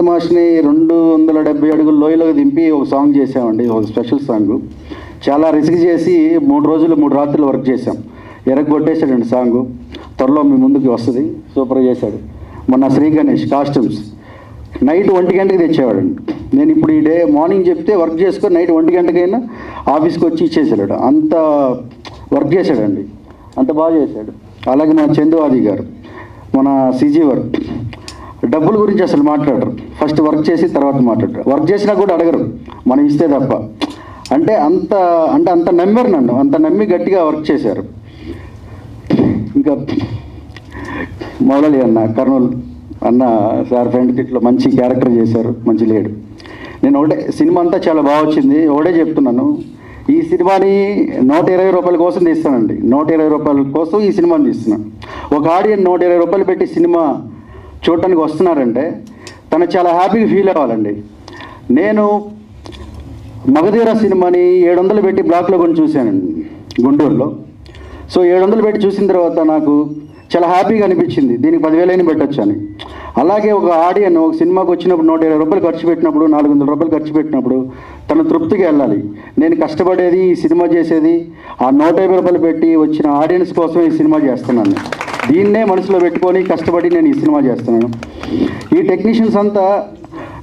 [SPEAKER 5] మాస్టర్ని 270 అడుగుల లోయలోకి దింపి ఒక సాంగ్ చేసామండి, ఒక స్పెషల్ సాంగ్. చాలా రిస్క్ చేసి 3 రోజులు 3 రాత్రులు వర్క్ చేసాం. ఎరగొట్టేశాడండి సాంగ్. త్వరలో మీ ముందుకు వస్తుంది. సూపర్గా చేశాడు. మొన్న శ్రీ గణేష్ కాస్ట్యూమ్స్ నైట్ 1 గంటకి తెచ్చేవాడండి. నేను ఇప్పుడు ఈ డే మార్నింగ్ చెప్తే వర్క్ చేసుకొని నైట్ 1 గంటకైనా ఆఫీస్కి వచ్చి ఇచ్చేసాడు. అంత వర్క్ చేశాడండి, అంత బాగా చేశాడు. అలాగే మన చందువాది గారు, మన సీజీ వర్క్, డబ్బుల గురించి అసలు మాట్లాడరు. ఫస్ట్ వర్క్ చేసి తర్వాత మాట్లాడరు. వర్క్ చేసినా కూడా అడగరు, మనం ఇస్తే తప్ప. అంటే అంత నమ్మారు నన్ను, అంత నమ్మి గట్టిగా వర్క్ చేశారు. ఇంకా మౌలలి అన్న, కర్నూలు అన్న సార్ ఫ్రెండ్ కిట్లో మంచి క్యారెక్టర్ చేశారు, మంచి లీడ్. నేను ఒకటే, సినిమా అంతా చాలా బాగా వచ్చింది. ఒకటే చెప్తున్నాను, ఈ సినిమాని 120 రూపాయల కోసం తీస్తానండి. 120 రూపాయల కోసం ఈ సినిమాని తీస్తున్నాను. ఒక ఆడియన్స్ 120 రూపాయలు పెట్టి సినిమా చూడటానికి వస్తున్నారంటే తను చాలా హ్యాపీగా ఫీల్ అవ్వాలండి. నేను మగధీర సినిమాని 700 పెట్టి బ్లాక్లో కొని చూశానండి గుంటూరులో. సో 700 పెట్టి చూసిన తర్వాత నాకు చాలా హ్యాపీగా అనిపించింది, దీనికి 10,000 పెట్టచ్చు అని. అలాగే ఒక ఆడియన్ ఒక సినిమాకి వచ్చినప్పుడు 120 రూపాయలు ఖర్చు పెట్టినప్పుడు, 400 రూపాయలు ఖర్చు పెట్టినప్పుడు తను తృప్తిగా వెళ్ళాలి. నేను కష్టపడేది, ఈ సినిమా చేసేది ఆ 150 రూపాయలు పెట్టి వచ్చిన ఆడియన్స్ కోసమే ఈ సినిమా చేస్తున్నాను. దీన్నే మనసులో పెట్టుకొని కష్టపడి నేను ఈ సినిమా చేస్తున్నాను. ఈ టెక్నీషియన్స్ అంతా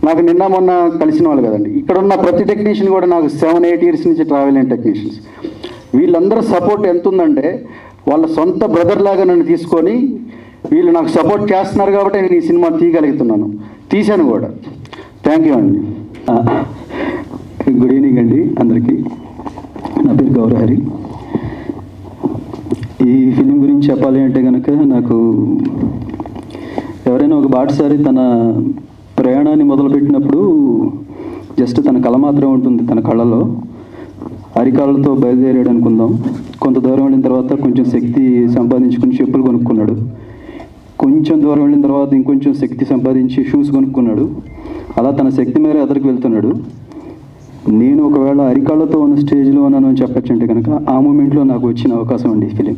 [SPEAKER 5] నాకు నిన్న మొన్న కలిసిన వాళ్ళు కదండి. ఇక్కడ ఉన్న ప్రతి టెక్నీషియన్ కూడా నాకు 7-8 ఇయర్స్ నుంచి ట్రావెల్ అయిన టెక్నీషియన్స్. వీళ్ళందరూ సపోర్ట్ ఎంత ఉందంటే వాళ్ళ సొంత బ్రదర్ లాగా నన్ను తీసుకొని వీళ్ళు నాకు సపోర్ట్ చేస్తున్నారు కాబట్టి నేను ఈ సినిమా తీయగలుగుతున్నాను, తీశాను కూడా. థ్యాంక్ యూ అండి.
[SPEAKER 6] గుడ్ ఈవినింగ్ అండి అందరికీ. నా పేరు గౌరహరి. ఈ ఫిలిం గురించి చెప్పాలి అంటే కనుక, నాకు ఎవరైనా ఒక బాటసారి తన ప్రయాణాన్ని మొదలుపెట్టినప్పుడు జస్ట్ తన కళ మాత్రం ఉంటుంది తన కళ్ళలో. అరికాళ్ళతో బయలుదేరాడు అనుకుందాం. కొంత దూరం వెళ్ళిన తర్వాత కొంచెం శక్తి సంపాదించుకుని చెప్పులు కొనుక్కున్నాడు. కొంచెం దూరం వెళ్ళిన తర్వాత ఇంకొంచెం శక్తి సంపాదించి షూస్ కొనుక్కున్నాడు. అలా తన శక్తి మేర ఎదరికి వెళ్తున్నాడు. నేను ఒకవేళ అరికాళ్ళతో ఉన్న స్టేజ్లో ఉన్నాను అని చెప్పచ్చు అంటే కనుక ఆ మూమెంట్లో నాకు వచ్చిన అవకాశం అండి ఫిలిం.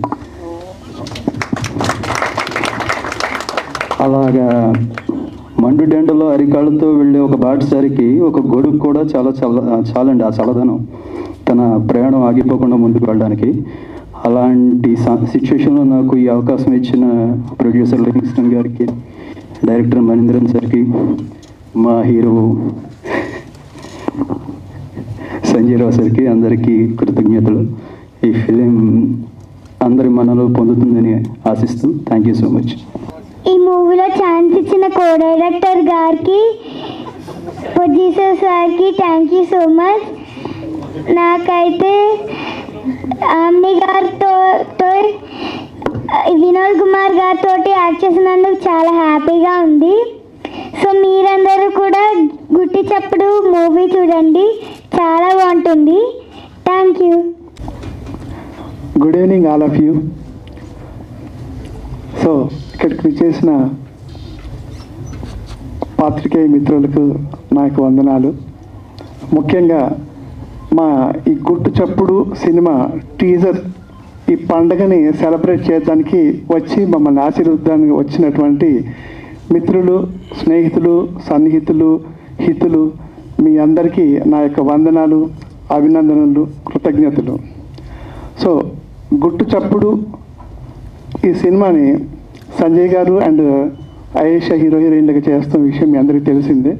[SPEAKER 6] అలాగా మండుడెండలో అరికాళ్ళతో వెళ్ళే ఒక బాటసారికి ఒక గొడుగు కూడా చాలండి ఆ చల్లదనం తన ప్రయాణం ఆగిపోకుండా ముందుకు వెళ్ళడానికి. అలాంటి సిచ్యువేషన్లో నాకు ఈ అవకాశం ఇచ్చిన ప్రొడ్యూసర్ లివింగ్స్టన్ గారికి, డైరెక్టర్ మనీంద్రన్ సార్కి, మా హీరో సంజయ్ రావు సార్కి అందరికీ కృతజ్ఞతలు. ఈ ఫిలిం అందరి మనలో పొందుతుందని ఆశిస్తూ థ్యాంక్ యూ సో మచ్.
[SPEAKER 7] ఈ మూవీలో ఛాన్స్ ఇచ్చిన కో డైరెక్టర్ గారికి, ప్రొడ్యూసర్ సార్కి థ్యాంక్ యూ సో మచ్. నాకైతే ఆమ్ని గారితో వినోద్ కుమార్ గారితో యాక్ట్ చేసినందుకు చాలా హ్యాపీగా ఉంది. సో మీరందరూ కూడా గుట్టి చప్పుడు మూవీ చూడండి, చాలా బాగుంటుంది. Thank you.
[SPEAKER 8] Good evening all of you. So ఇక్కడికి చేసిన పాత్రికేయ మిత్రులకు నాకు వందనాలు. ముఖ్యంగా మా ఈ గుట్టు చప్పుడు సినిమా టీజర్ ఈ పండగని సెలబ్రేట్ చేయడానికి వచ్చి మమ్మల్ని ఆశీర్వదానికి వచ్చినటువంటి మిత్రులు, స్నేహితులు, సన్నిహితులు, హితులు మీ అందరికీ నా యొక్క వందనాలు, అభినందనలు, కృతజ్ఞతలు. సో గుట్టు చప్పుడు ఈ సినిమాని సంజయ్ గారు అండ్ ఆయేషా హీరోయిన్లుగా చేస్తున్న విషయం మీ అందరికీ తెలిసిందే.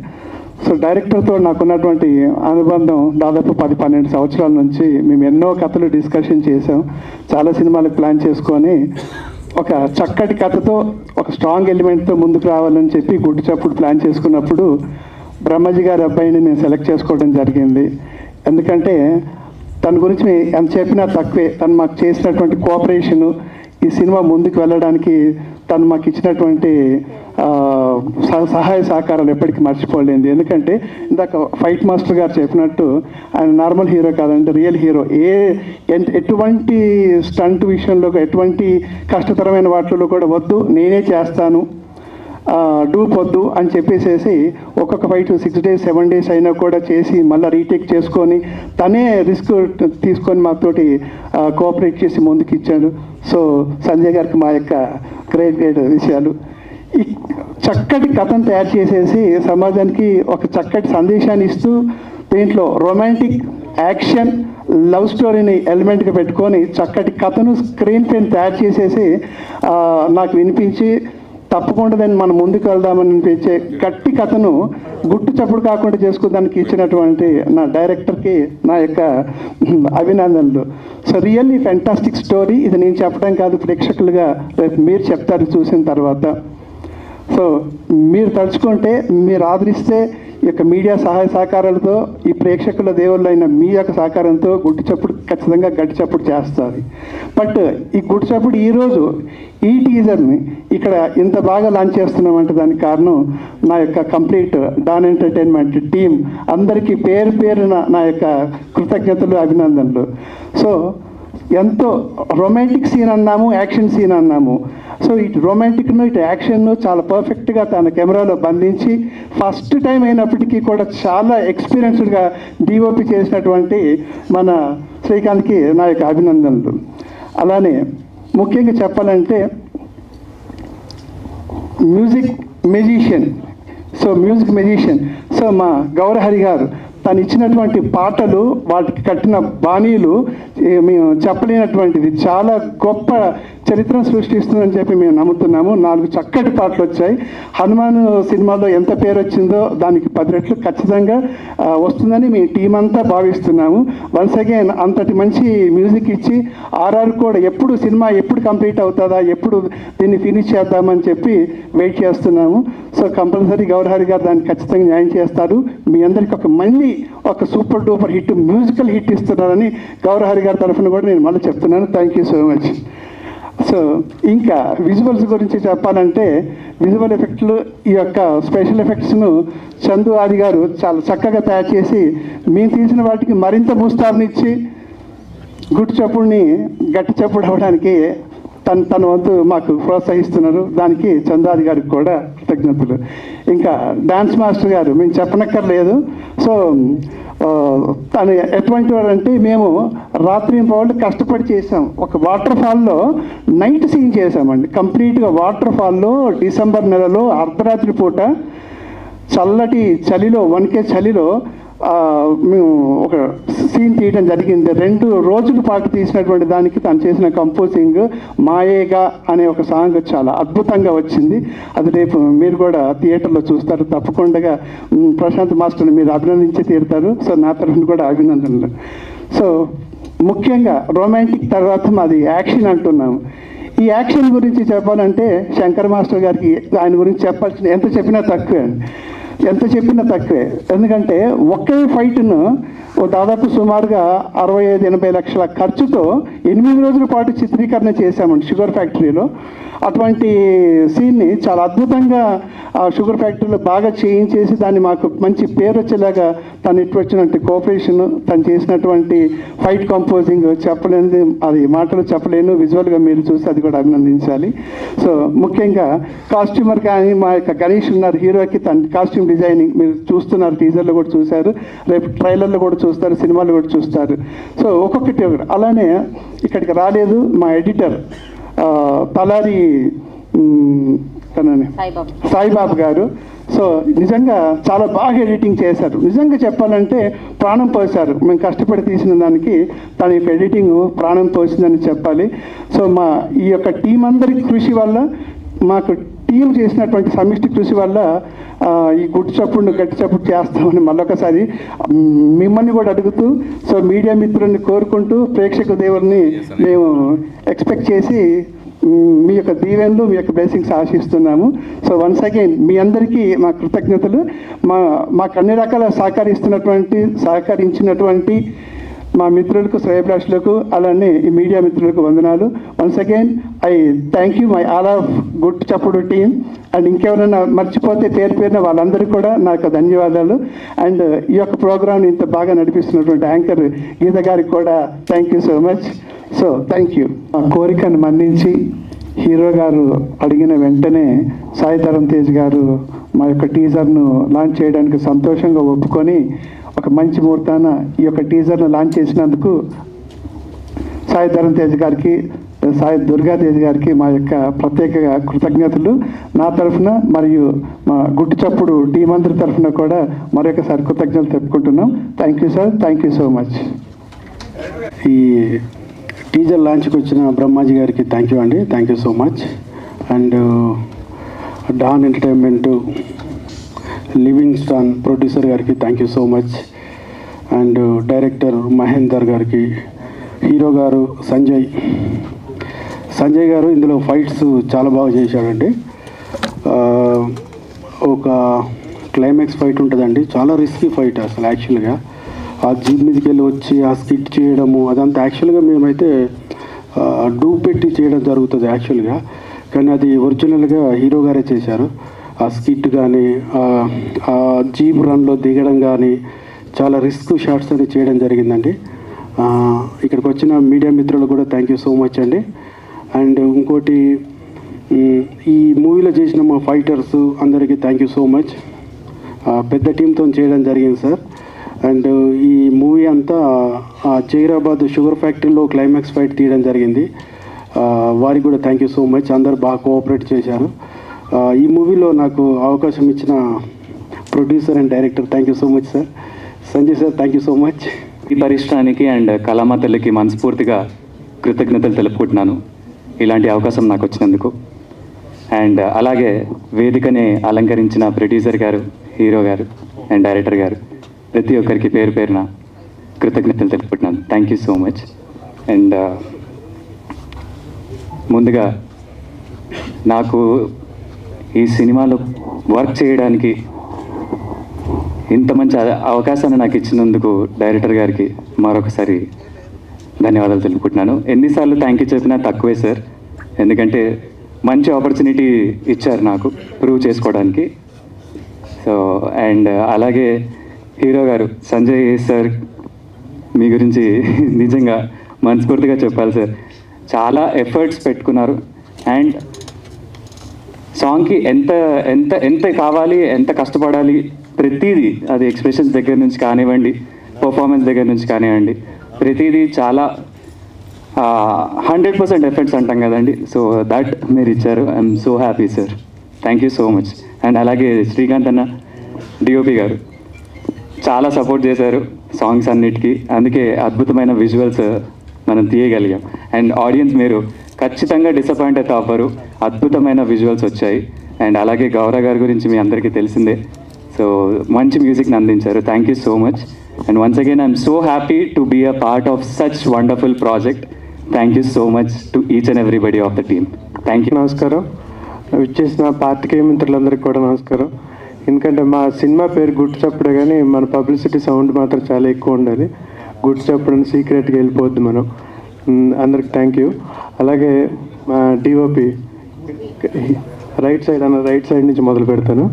[SPEAKER 8] సో డైరెక్టర్తో నాకున్నటువంటి అనుబంధం దాదాపు 10-12 సంవత్సరాల నుంచి మేము ఎన్నో కథలు డిస్కషన్ చేసాం. చాలా సినిమాలకు ప్లాన్ చేసుకొని ఒక చక్కటి కథతో ఒక స్ట్రాంగ్ ఎలిమెంట్తో ముందుకు రావాలని చెప్పి గుట్టు చప్పుడు ప్లాన్ చేసుకున్నప్పుడు బ్రహ్మజీ గారి అబ్బాయిని నేను సెలెక్ట్ చేసుకోవడం జరిగింది. ఎందుకంటే తన గురించి ఎంత చెప్పినా తక్కువే. తను మాకు చేసినటువంటి కోఆపరేషను, ఈ సినిమా ముందుకు వెళ్ళడానికి తను మాకు ఇచ్చినటువంటి సహాయ సహకారాలు ఎప్పటికీ మర్చిపోలేంది. ఎందుకంటే ఇందాక ఫైట్ మాస్టర్ గారు చెప్పినట్టు ఆయన నార్మల్ హీరో కాదంటే రియల్ హీరో. ఎటువంటి స్టంట్ విషయంలో ఎటువంటి కష్టతరమైన వాటిలో కూడా వద్దు నేనే చేస్తాను, డూప్ వద్దు అని చెప్పేసేసి ఒక్కొక్క ఫైట్ 6 days 7 days అయినా కూడా చేసి మళ్ళీ రీటేక్ చేసుకొని తనే రిస్క్ తీసుకొని మాతోటి కోఆపరేట్ చేసి ముందుకు ఇచ్చాడు. సో సంజయ్ గారికి మా యొక్క గ్రేట్ విషయాలు. ఈ చక్కటి కథను తయారు చేసేసి సమాజానికి ఒక చక్కటి సందేశాన్ని ఇస్తూ దీంట్లో రొమాంటిక్ యాక్షన్ లవ్ స్టోరీని ఎలిమెంట్గా పెట్టుకొని చక్కటి కథను స్క్రీన్ పైన తయారు చేసేసి నాకు వినిపించి తప్పకుండా దాన్ని మనం ముందుకు వెళ్దామని అనిపించే గట్టి కథను గుట్టు చప్పుడు కాకుండా చేసుకోవడానికి ఇచ్చినటువంటి నా డైరెక్టర్కి నా యొక్క అభినందనలు. So really fantastic story. ఇది నేను చెప్పడం కాదు, ప్రేక్షకులుగా రేపు మీరు చెప్తారు చూసిన తర్వాత. సో మీరు తలుచుకుంటే, మీరు ఆదరిస్తే ఈ యొక్క మీడియా సహాయ సహకారాలతో, ఈ ప్రేక్షకుల దేవుళ్ళైన మీ యొక్క సహకారంతో గుట్టు చప్పుడు ఖచ్చితంగా గట్టి చప్పుడు చేస్తుంది. బట్ ఈ గుట్టు చప్పుడు ఈరోజు ఈ టీజర్ని ఇక్కడ ఇంత బాగా లాంచ్ చేస్తున్నామంటే దానికి కారణం నా యొక్క కంప్లీట్ డాన్ ఎంటర్టైన్మెంట్ టీం అందరికీ పేరు పేరున నా యొక్క కృతజ్ఞతలు, అభినందనలు. సో ఎంతో రొమాంటిక్ సీన్ అన్నాము, యాక్షన్ సీన్ అన్నాము. సో ఇటు రొమాంటిక్ను ఇటు యాక్షన్ను చాలా పర్ఫెక్ట్గా తన కెమెరాలో బంధించి ఫస్ట్ టైం అయినప్పటికీ కూడా చాలా ఎక్స్పీరియన్స్డ్గా డిఓపి చేసినటువంటి మన శ్రీకాంత్కి నా యొక్క అభినందనలు. అలానే ముఖ్యంగా చెప్పాలంటే మ్యూజిక్ మెజిషియన్. సో మా గౌరహరి గారు తను ఇచ్చినటువంటి పాటలు, వాటికి కట్టిన బాణీలు మేము చెప్పలేనటువంటిది, చాలా గొప్ప చరిత్రను సృష్టిస్తుందని చెప్పి మేము నమ్ముతున్నాము. 4 చక్కటి పాటలు వచ్చాయి. హనుమాన్ సినిమాలో ఎంత పేరు వచ్చిందో దానికి 10 రెట్లు ఖచ్చితంగా వస్తుందని మీ టీం అంతా భావిస్తున్నాము. వన్స్ అగైన్ అంతటి మంచి మ్యూజిక్ ఇచ్చి ఆర్ఆర్ కూడా సినిమా ఎప్పుడు కంప్లీట్ అవుతుందా, ఎప్పుడు దీన్ని ఫినిష్ చేద్దామని చెప్పి వెయిట్ చేస్తున్నాము. సో కంపల్సరీ గౌరహరి గారు దాన్ని ఖచ్చితంగా న్యాయం చేస్తారు. మీ అందరికీ మళ్ళీ ఒక super duper hit, musical hit ఇస్తున్నారని గౌరహరి గారి తరఫున కూడా నేను మళ్ళీ చెప్తున్నాను. Thank you so much. So ఇంకా విజువల్స్ గురించి చెప్పాలంటే విజువల్ ఎఫెక్ట్లు, ఈ యొక్క స్పెషల్ ఎఫెక్ట్స్ను చందు ఆది గారు చాలా చక్కగా తయారు చేసి మేము తీసిన వాటికి మరింత బూస్తారనిచ్చి గుట్టు చప్పుడిని గట్టి చప్పుడు అవ్వడానికి తన వంతు మాకు ప్రోత్సహిస్తున్నారు. దానికి చందాది గారికి కూడా కృతజ్ఞతలు. ఇంకా డాన్స్ మాస్టర్ గారు మేము చెప్పనక్కర్లేదు. సో తను ఎటువంటి వాడంటే మేము రాత్రి పౌళ్ళు కష్టపడి చేసాం. ఒక వాటర్ ఫాల్లో నైట్ సీన్ చేసామండి. కంప్లీట్గా వాటర్ ఫాల్లో డిసెంబర్ నెలలో అర్ధరాత్రి పూట చల్లటి చలిలో, వణికే చలిలో మేము ఒక సీన్ తీయడం జరిగింది. 2 రోజుల పాటు తీసినటువంటి దానికి తను చేసిన కంపోజింగ్ మాయేగా అనే ఒక సాంగ్ చాలా అద్భుతంగా వచ్చింది. అది రేపు మీరు కూడా థియేటర్లో చూస్తారు. తప్పకుండా ప్రశాంత్ మాస్టర్ని మీరు అభినందించి తీరుతారు. సో నా తరఫున కూడా అభినందనలు. సో ముఖ్యంగా రొమాంటిక్ తర్వాత మాది యాక్షన్ అంటున్నాము. ఈ యాక్షన్ గురించి చెప్పాలంటే శంకర్ మాస్టర్ గారికి ఆయన గురించి చెప్పాల్సిన ఎంత చెప్పినా తక్కువే. ఎందుకంటే ఒకే ఫైట్ను దాదాపు సుమారుగా 65-80 లక్షల ఖర్చుతో 8 రోజుల పాటు చిత్రీకరణ చేశామండి షుగర్ ఫ్యాక్టరీలో. అటువంటి సీన్ని చాలా అద్భుతంగా షుగర్ ఫ్యాక్టరీలో బాగా చేయించేసి దాన్ని మాకు మంచి పేరు వచ్చేలాగా తను ఇటు వచ్చినట్టు కోఆపరేషన్, తను చేసినటువంటి ఫైట్ కంపోజింగ్ చెప్పలేనిది, అది మాటలు చెప్పలేను. విజువల్గా మీరు చూసి అది కూడా అభినందించాలి. సో ముఖ్యంగా కాస్ట్యూమర్ కానీ మా యొక్క గణేష్ ఉన్నారు హీరోకి, తన కాస్ట్యూమ్ డిజైనింగ్ మీరు చూస్తున్నారు, టీజర్లో కూడా చూశారు, రేపు ట్రైలర్లో కూడా చూస్తారు, సినిమాలో కూడా చూస్తారు. సో ఒక్కొక్కటి అలానే ఇక్కడికి రాలేదు మా ఎడిటర్ తలారి సాయిబాబు గారు. సో నిజంగా చాలా బాగా ఎడిటింగ్ చేశారు. నిజంగా చెప్పాలంటే ప్రాణం పోశారు. మేము కష్టపడి తీసిన దానికి తన యొక్క ఎడిటింగ్ ప్రాణం పోసిందని చెప్పాలి. సో మా ఈ యొక్క టీం అందరి కృషి వల్ల, మాకు టీం చేసినటువంటి సమిష్టి కృషి వల్ల ఈ గుట్టు చప్పుడు గట్టి చప్పుడు చేస్తామని మళ్ళొకసారి మిమ్మల్ని కూడా అడుగుతూ, సో మీడియా మిత్రుల్ని కోరుకుంటూ, ప్రేక్షక దేవుల్ని మేము ఎక్స్పెక్ట్ చేసి మీ యొక్క దీవెనలు, మీ యొక్క బ్లెస్సింగ్స్ ఆశిస్తున్నాము. సో వన్స్ అగైన్ మీ అందరికీ మా కృతజ్ఞతలు. మాకు అన్ని రకాల సహకరించినటువంటి మా మిత్రులకు, శ్రేయభిలాషులకు, అలానే ఈ మీడియా మిత్రులకు వందనాలు. Once again I thank you my all of good చప్పుడు టీమ్. అండ్ ఇంకెవరైనా మర్చిపోతే పేరు పేరున వాళ్ళందరికీ కూడా నాకు ధన్యవాదాలు. అండ్ ఈ యొక్క ప్రోగ్రామ్ ఇంత బాగా నడిపిస్తున్నటువంటి యాంకర్ గీత గారికి కూడా thank you so much. So thank you. మా కోరికను మన్నించి హీరో గారు అడిగిన వెంటనే సాయి ధరమ్ తేజ్ గారు మా యొక్క టీజర్ను లాంచ్ చేయడానికి సంతోషంగా ఒప్పుకొని ఒక మంచి ముహూర్తాన ఈ యొక్క టీజర్ను లాంచ్ చేసినందుకు సాయి ధరమ్ తేజ్ గారికి, సాయి దుర్గాతేజ్ గారికి మా యొక్క ప్రత్యేక కృతజ్ఞతలు నా తరఫున మరియు మా గుట్టు చప్పుడు టీం అందరి తరఫున కూడా మరొకసారి కృతజ్ఞతలు చెప్పుకుంటున్నాం. Thank you sir, thank you so much.
[SPEAKER 3] ఈ టీజర్ లాంచ్కి వచ్చిన బ్రహ్మాజీ గారికి థ్యాంక్ యూ అండి, thank you so much. And Dawn entertainment Livingston producer గారికి thank you so much. And director Mahender గారికి, హీరో గారు సంజయ్ గారు ఇందులో ఫైట్స్ చాలా బాగా చేశాడండి. ఒక క్లైమాక్స్ ఫైట్ ఉంటుందండి, చాలా రిస్కీ ఫైట్ అసలు. యాక్చువల్గా ఆ జీప్ మీదకి వెళ్ళి వచ్చి ఆ స్కిట్ చేయడము అదంతా యాక్చువల్గా మేమైతే డూప్ పెట్టి చేయడం జరుగుతుంది యాక్చువల్గా, కానీ అది ఒరిజినల్గా హీరో గారే చేశారు. ఆ స్కిట్ కానీ ఆ జీప్ రన్లో దిగడం కానీ చాలా రిస్క్ షాట్స్ అని చేయడం జరిగిందండి. ఇక్కడికి వచ్చిన మీడియా మిత్రులు కూడా థ్యాంక్ యూ సో మచ్ అండి. అండ్ ఇంకోటి, ఈ మూవీలో చేసిన మా ఫైటర్స్ అందరికీ థ్యాంక్ యూ సో మచ్. పెద్ద టీంతో చేయడం జరిగింది సార్. అండ్ ఈ మూవీ అంతా జైరాబాద్ షుగర్ ఫ్యాక్టరీలో క్లైమాక్స్ ఫైట్ తీయడం జరిగింది. వారికి కూడా థ్యాంక్ యూ సో మచ్. అందరు బాగా కోఆపరేట్ చేశారు. ఈ మూవీలో నాకు అవకాశం ఇచ్చిన producer and director thank you so much sir. Sanjay sir thank you so much.
[SPEAKER 9] ఈ పరిశ్రమానికి అండ్ కళామ తల్లికి మనస్ఫూర్తిగా కృతజ్ఞతలు తెలుపుకుంటున్నాను ఇలాంటి అవకాశం నాకు వచ్చినందుకు. అండ్ అలాగే వేదికని అలంకరించిన ప్రొడ్యూసర్ గారు, హీరో గారు అండ్ డైరెక్టర్ గారు ప్రతి ఒక్కరికి పేరు పేరున కృతజ్ఞతలు తెలుపుకుంటున్నాను. Thank you so much. And ముందుగా నాకు ఈ సినిమాలో వర్క్ చేయడానికి ఇంత మంచి అవకాశాన్ని నాకు ఇచ్చినందుకు డైరెక్టర్ గారికి మరొకసారి ధన్యవాదాలు తెలుపుకుంటున్నాను. ఎన్నిసార్లు థ్యాంక్ యూ చెప్పినా తక్కువే సార్, ఎందుకంటే మంచి ఆపర్చునిటీ ఇచ్చారు నాకు ప్రూవ్ చేసుకోవడానికి. సో అండ్ అలాగే హీరో గారు సంజయ్ సార్, మీ గురించి నిజంగా మనస్ఫూర్తిగా చెప్పాలి సార్. చాలా ఎఫర్ట్స్ పెట్టుకున్నారు అండ్ సాంగ్కి ఎంత ఎంత ఎంత కావాలి, ఎంత కష్టపడాలి, ప్రతిదీ అది ఎక్స్ప్రెషన్స్ దగ్గర నుంచి కానివ్వండి, పర్ఫార్మెన్స్ దగ్గర నుంచి కానివ్వండి, ప్రతిదీ చాలా 100% ఎఫర్ట్స్ అంటాం కదండి. సో దట్ మీరు ఇచ్చారు. I'm so happy sir, thank you so much. And అలాగే శ్రీకాంత్ అన్న డిఓపి గారు చాలా సపోర్ట్ చేశారు సాంగ్స్ అన్నిటికీ, అందుకే అద్భుతమైన విజువల్స్ మనం తీయగలిగాం. అండ్ ఆడియన్స్ మీరు ఖచ్చితంగా డిసప్పాయింట్ అయితే అవ్వరు, అద్భుతమైన విజువల్స్ వచ్చాయి. అండ్ అలాగే గౌరవ్ గారి గురించి మీ అందరికీ తెలిసిందే, సో మంచి మ్యూజిక్ని అందించారు. Thank you so much. And once again I'm so happy to be a part of such wonderful project. Thank you so much to each and everybody of the team. Thank you.
[SPEAKER 10] నమస్కారం. విచ్చేసిన పాత్రికేయ మిత్రులందరికీ కూడా నమస్కారం. ఎందుకంటే మా సినిమా పేరు గుట్టు చప్పుడే, కానీ మన పబ్లిసిటీ సౌండ్ మాత్రం చాలా ఎక్కువ ఉండాలి. గుట్టు చప్పుడని సీక్రెట్గా వెళ్ళిపోద్ది మనం. అందరికి థ్యాంక్ యూ. అలాగే మా డిఓపి రైట్ సైడ్ నుంచి మొదలు పెడతాను.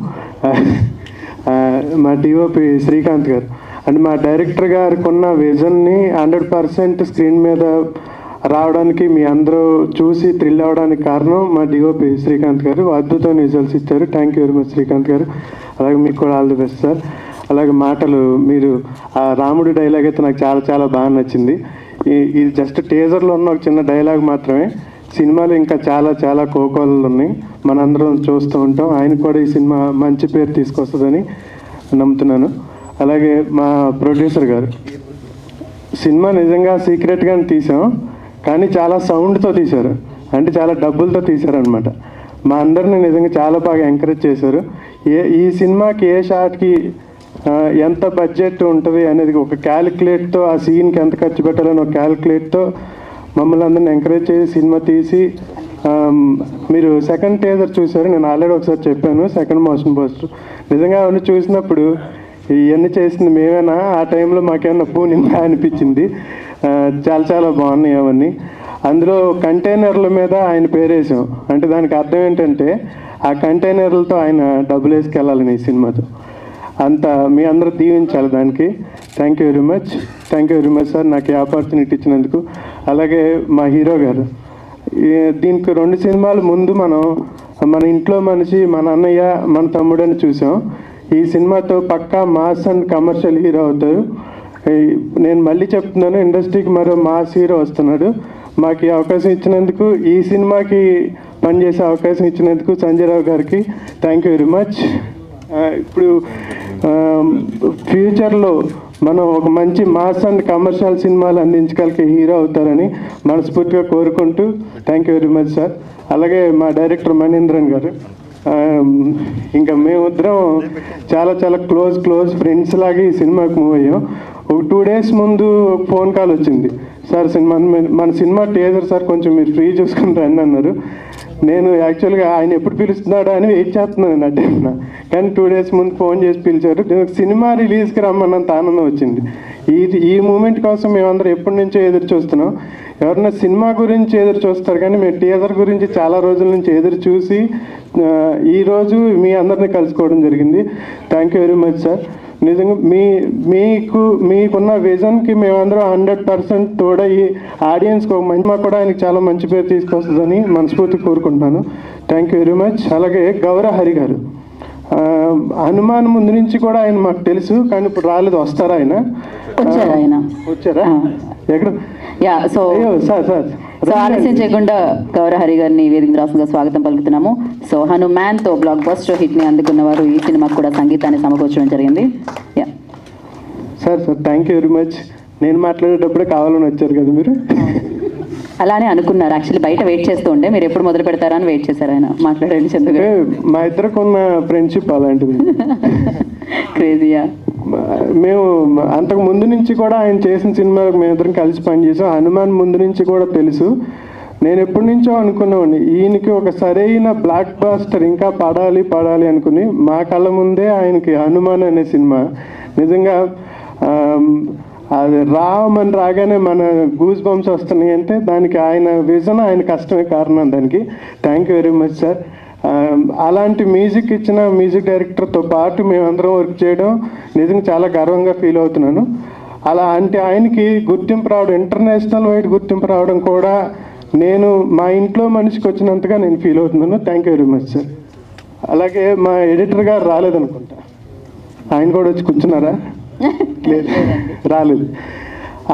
[SPEAKER 10] మా డిఓపి శ్రీకాంత్ గారు అండ్ మా డైరెక్టర్ గారికి ఉన్న విజన్ని 100% స్క్రీన్ మీద రావడానికి, మీ అందరూ చూసి థ్రిల్ అవ్వడానికి కారణం మా డిఓపి శ్రీకాంత్ గారు. అద్భుతమైన విజువల్స్ ఇచ్చారు. Thank you very much Srikanth గారు. అలాగే మీకు కూడా ఆల్ ది బెస్ట్ సార్. అలాగే మాటలు, మీరు ఆ రాముడి డైలాగ్ అయితే నాకు చాలా చాలా బాగా నచ్చింది. ఇది జస్ట్ టీజర్లో ఉన్న ఒక చిన్న డైలాగ్ మాత్రమే. సినిమాలు ఇంకా చాలా చాలా కోకోలు ఉన్నాయి, మనందరం చూస్తూ ఉంటాం. ఆయన కూడా ఈ సినిమా మంచి పేరు తీసుకొస్తుందని నమ్ముతున్నాను. అలాగే మా ప్రొడ్యూసర్ గారు, సినిమా నిజంగా సీక్రెట్గానే తీసాం, కానీ చాలా సౌండ్తో తీశారు, అంటే చాలా డబ్బులతో తీశారనమాట. మా అందరిని నిజంగా చాలా బాగా ఎంకరేజ్ చేశారు. ఈ సినిమాకి ఏ షాట్కి ఎంత బడ్జెట్ ఉంటుంది అనేది ఒక క్యాలిక్యులేట్తో, ఆ సీన్కి ఎంత ఖర్చు పెట్టాలని ఒక క్యాలిక్యులేట్తో మమ్మల్ని అందరిని ఎంకరేజ్ చేసి సినిమా తీసి, మీరు సెకండ్ టీజర్ చూశారు, నేను ఆల్రెడీ ఒకసారి చెప్పాను, సెకండ్ మోషన్ పోస్టర్. నిజంగా అవన్నీ చూసినప్పుడు ఇవన్నీ చేసింది మేమేనా, ఆ టైంలో మాకేమన్నా పూనిందా అనిపించింది. చాలా చాలా బాగున్నాయి అవన్నీ. అందులో కంటైనర్ల మీద ఆయన పేరేసాం. అంటే దానికి అర్థం ఏంటంటే ఆ కంటైనర్లతో ఆయన డబ్బులు వేసుకెళ్ళాలని ఈ సినిమాతో. అంత మీ అందరూ దీవించాలి దానికి. Thank you very much. Thank you very much sir నాకు ఈ ఆపర్చునిటీ ఇచ్చినందుకు. అలాగే మా హీరో గారు, దీనికి 2 సినిమాల ముందు మనం మన ఇంట్లో మనిషి, మన అన్నయ్య, మన తమ్ముడని చూసాం. ఈ సినిమాతో పక్కా మాస్ అండ్ కమర్షియల్ హీరో అవుతారు. నేను మళ్ళీ చెప్తున్నాను, ఇండస్ట్రీకి మరో మాస్ హీరో వస్తున్నాడు. మాకు ఈ అవకాశం ఇచ్చినందుకు, ఈ సినిమాకి పనిచేసే అవకాశం ఇచ్చినందుకు సంజయ్ రావు గారికి థ్యాంక్ యూ వెరీ మచ్. ఇప్పుడు ఫ్యూచర్లో మనం ఒక మంచి మాస్ అండ్ కమర్షియల్ సినిమాలు అందించగలిగే హీరో అవుతారని మనస్ఫూర్తిగా కోరుకుంటూ thank you very much sir. అలాగే మా డైరెక్టర్ మణీంద్రన్ గారు, ఇంకా మేమిద్దరం చాలా చాలా క్లోజ్ ఫ్రెండ్స్ లాగా ఈ సినిమాకి మూవ్ అయ్యాం. ఒక 2 days ముందు ఫోన్ కాల్ వచ్చింది, సార్ మన సినిమా టీజర్ సార్ కొంచెం మీరు ఫ్రీ చూసుకుని రండి అన్నారు. నేను యాక్చువల్గా ఆయన ఎప్పుడు పిలుస్తున్నాడా అని వెయిట్ చేస్తున్నాను నా టైంలో, కానీ 2 days ముందు ఫోన్ చేసి పిలిచారు. సినిమా రిలీజ్కి రమ్మన్నంత ఆనందం వచ్చింది. ఈ మూమెంట్ కోసం మేమందరం ఎప్పటి నుంచో ఎదురు చూస్తున్నాం. ఎవరన్నా సినిమా గురించి ఎదురు చూస్తారు, కానీ మేము టీజర్ గురించి చాలా రోజుల నుంచి ఎదురు చూసి ఈరోజు మీ అందరినీ కలుసుకోవడం జరిగింది. Thank you very much sir. నిజంగా మీకున్న విజన్కి మేమందరం 100% తోడయ్యి ఆడియన్స్కి ఒక మంచి కూడా ఆయనకి చాలా మంచి పేరు తీసుకొస్తుందని మనస్ఫూర్తి కోరుకుంటున్నాను. Thank you very much. అలాగే గౌరవ హరి గారు, హనుమాన్ ముందు నుంచి కూడా ఆయన మాకు తెలుసు, కానీ ఇప్పుడు రాలేదు. వస్తారా ఆయన? వచ్చారా? ఎక్కడ?
[SPEAKER 1] సో ఆలస్యం చేయకుండా గౌరవ హరి గారిని వేదిక రాసుగా స్వాగతం పలుకుతున్నాము. సో హనుమాన్తో బ్లాక్ బస్టర్ హిట్ని అందుకున్నవారు ఈ సినిమాకు కూడా సంగీతాన్ని సమకూర్చడం జరిగింది.
[SPEAKER 10] Sir thank you very much. నేను మాట్లాడేటప్పుడే కావాలని వచ్చారు కదా మీరు?
[SPEAKER 1] అలానే అనుకున్నారు. యాక్చువల్లీ బయట వెయిట్ చేస్తూ ఉండే మీరు ఎప్పుడు మొదలు పెడతారా అని వెయిట్ చేశారు. ఆయన మాట్లాడండి చందు గారు.
[SPEAKER 10] మా ఇద్దరికి ఉన్న ఫ్రెండ్షిప్ అలాంటిది.
[SPEAKER 1] క్రేజీయా.
[SPEAKER 10] మేము అంతకు ముందు నుంచి కూడా ఆయన చేసిన సినిమాలకు మేమిద్దరం కలిసి పనిచేసాం. హనుమాన్ ముందు నుంచి కూడా తెలుసు. నేను ఎప్పటి నుంచో అనుకున్నామండి, ఈయనకి ఒక సరైన బ్లాక్ బాస్టర్ ఇంకా పడాలి అనుకుని మా కళ్ళ ముందే ఆయనకి హనుమాన్ అనే సినిమా నిజంగా అది రామని రాగానే మన గూస్ బంప్స్ వస్తున్నాయి అంటే దానికి ఆయన విజన్, ఆయన కష్టమే కారణం దానికి. Thank you very much sir. అలాంటి మ్యూజిక్ ఇచ్చిన మ్యూజిక్ డైరెక్టర్తో పాటు మేమందరం వర్క్ చేయడం నిజంగా చాలా గర్వంగా ఫీల్ అవుతున్నాను. అలా అంటే ఆయనకి గుర్తింపు రావడం, ఇంటర్నేషనల్ వైడ్ గుర్తింపు రావడం కూడా నేను మా ఇంట్లో మనిషికి వచ్చినంతగా నేను ఫీల్ అవుతున్నాను. Thank you very much sir. అలాగే మా ఎడిటర్ గారు రాలేదనుకుంటా, ఆయన కూడా వచ్చి కూర్చున్నారా? లేదు, రాలేదు.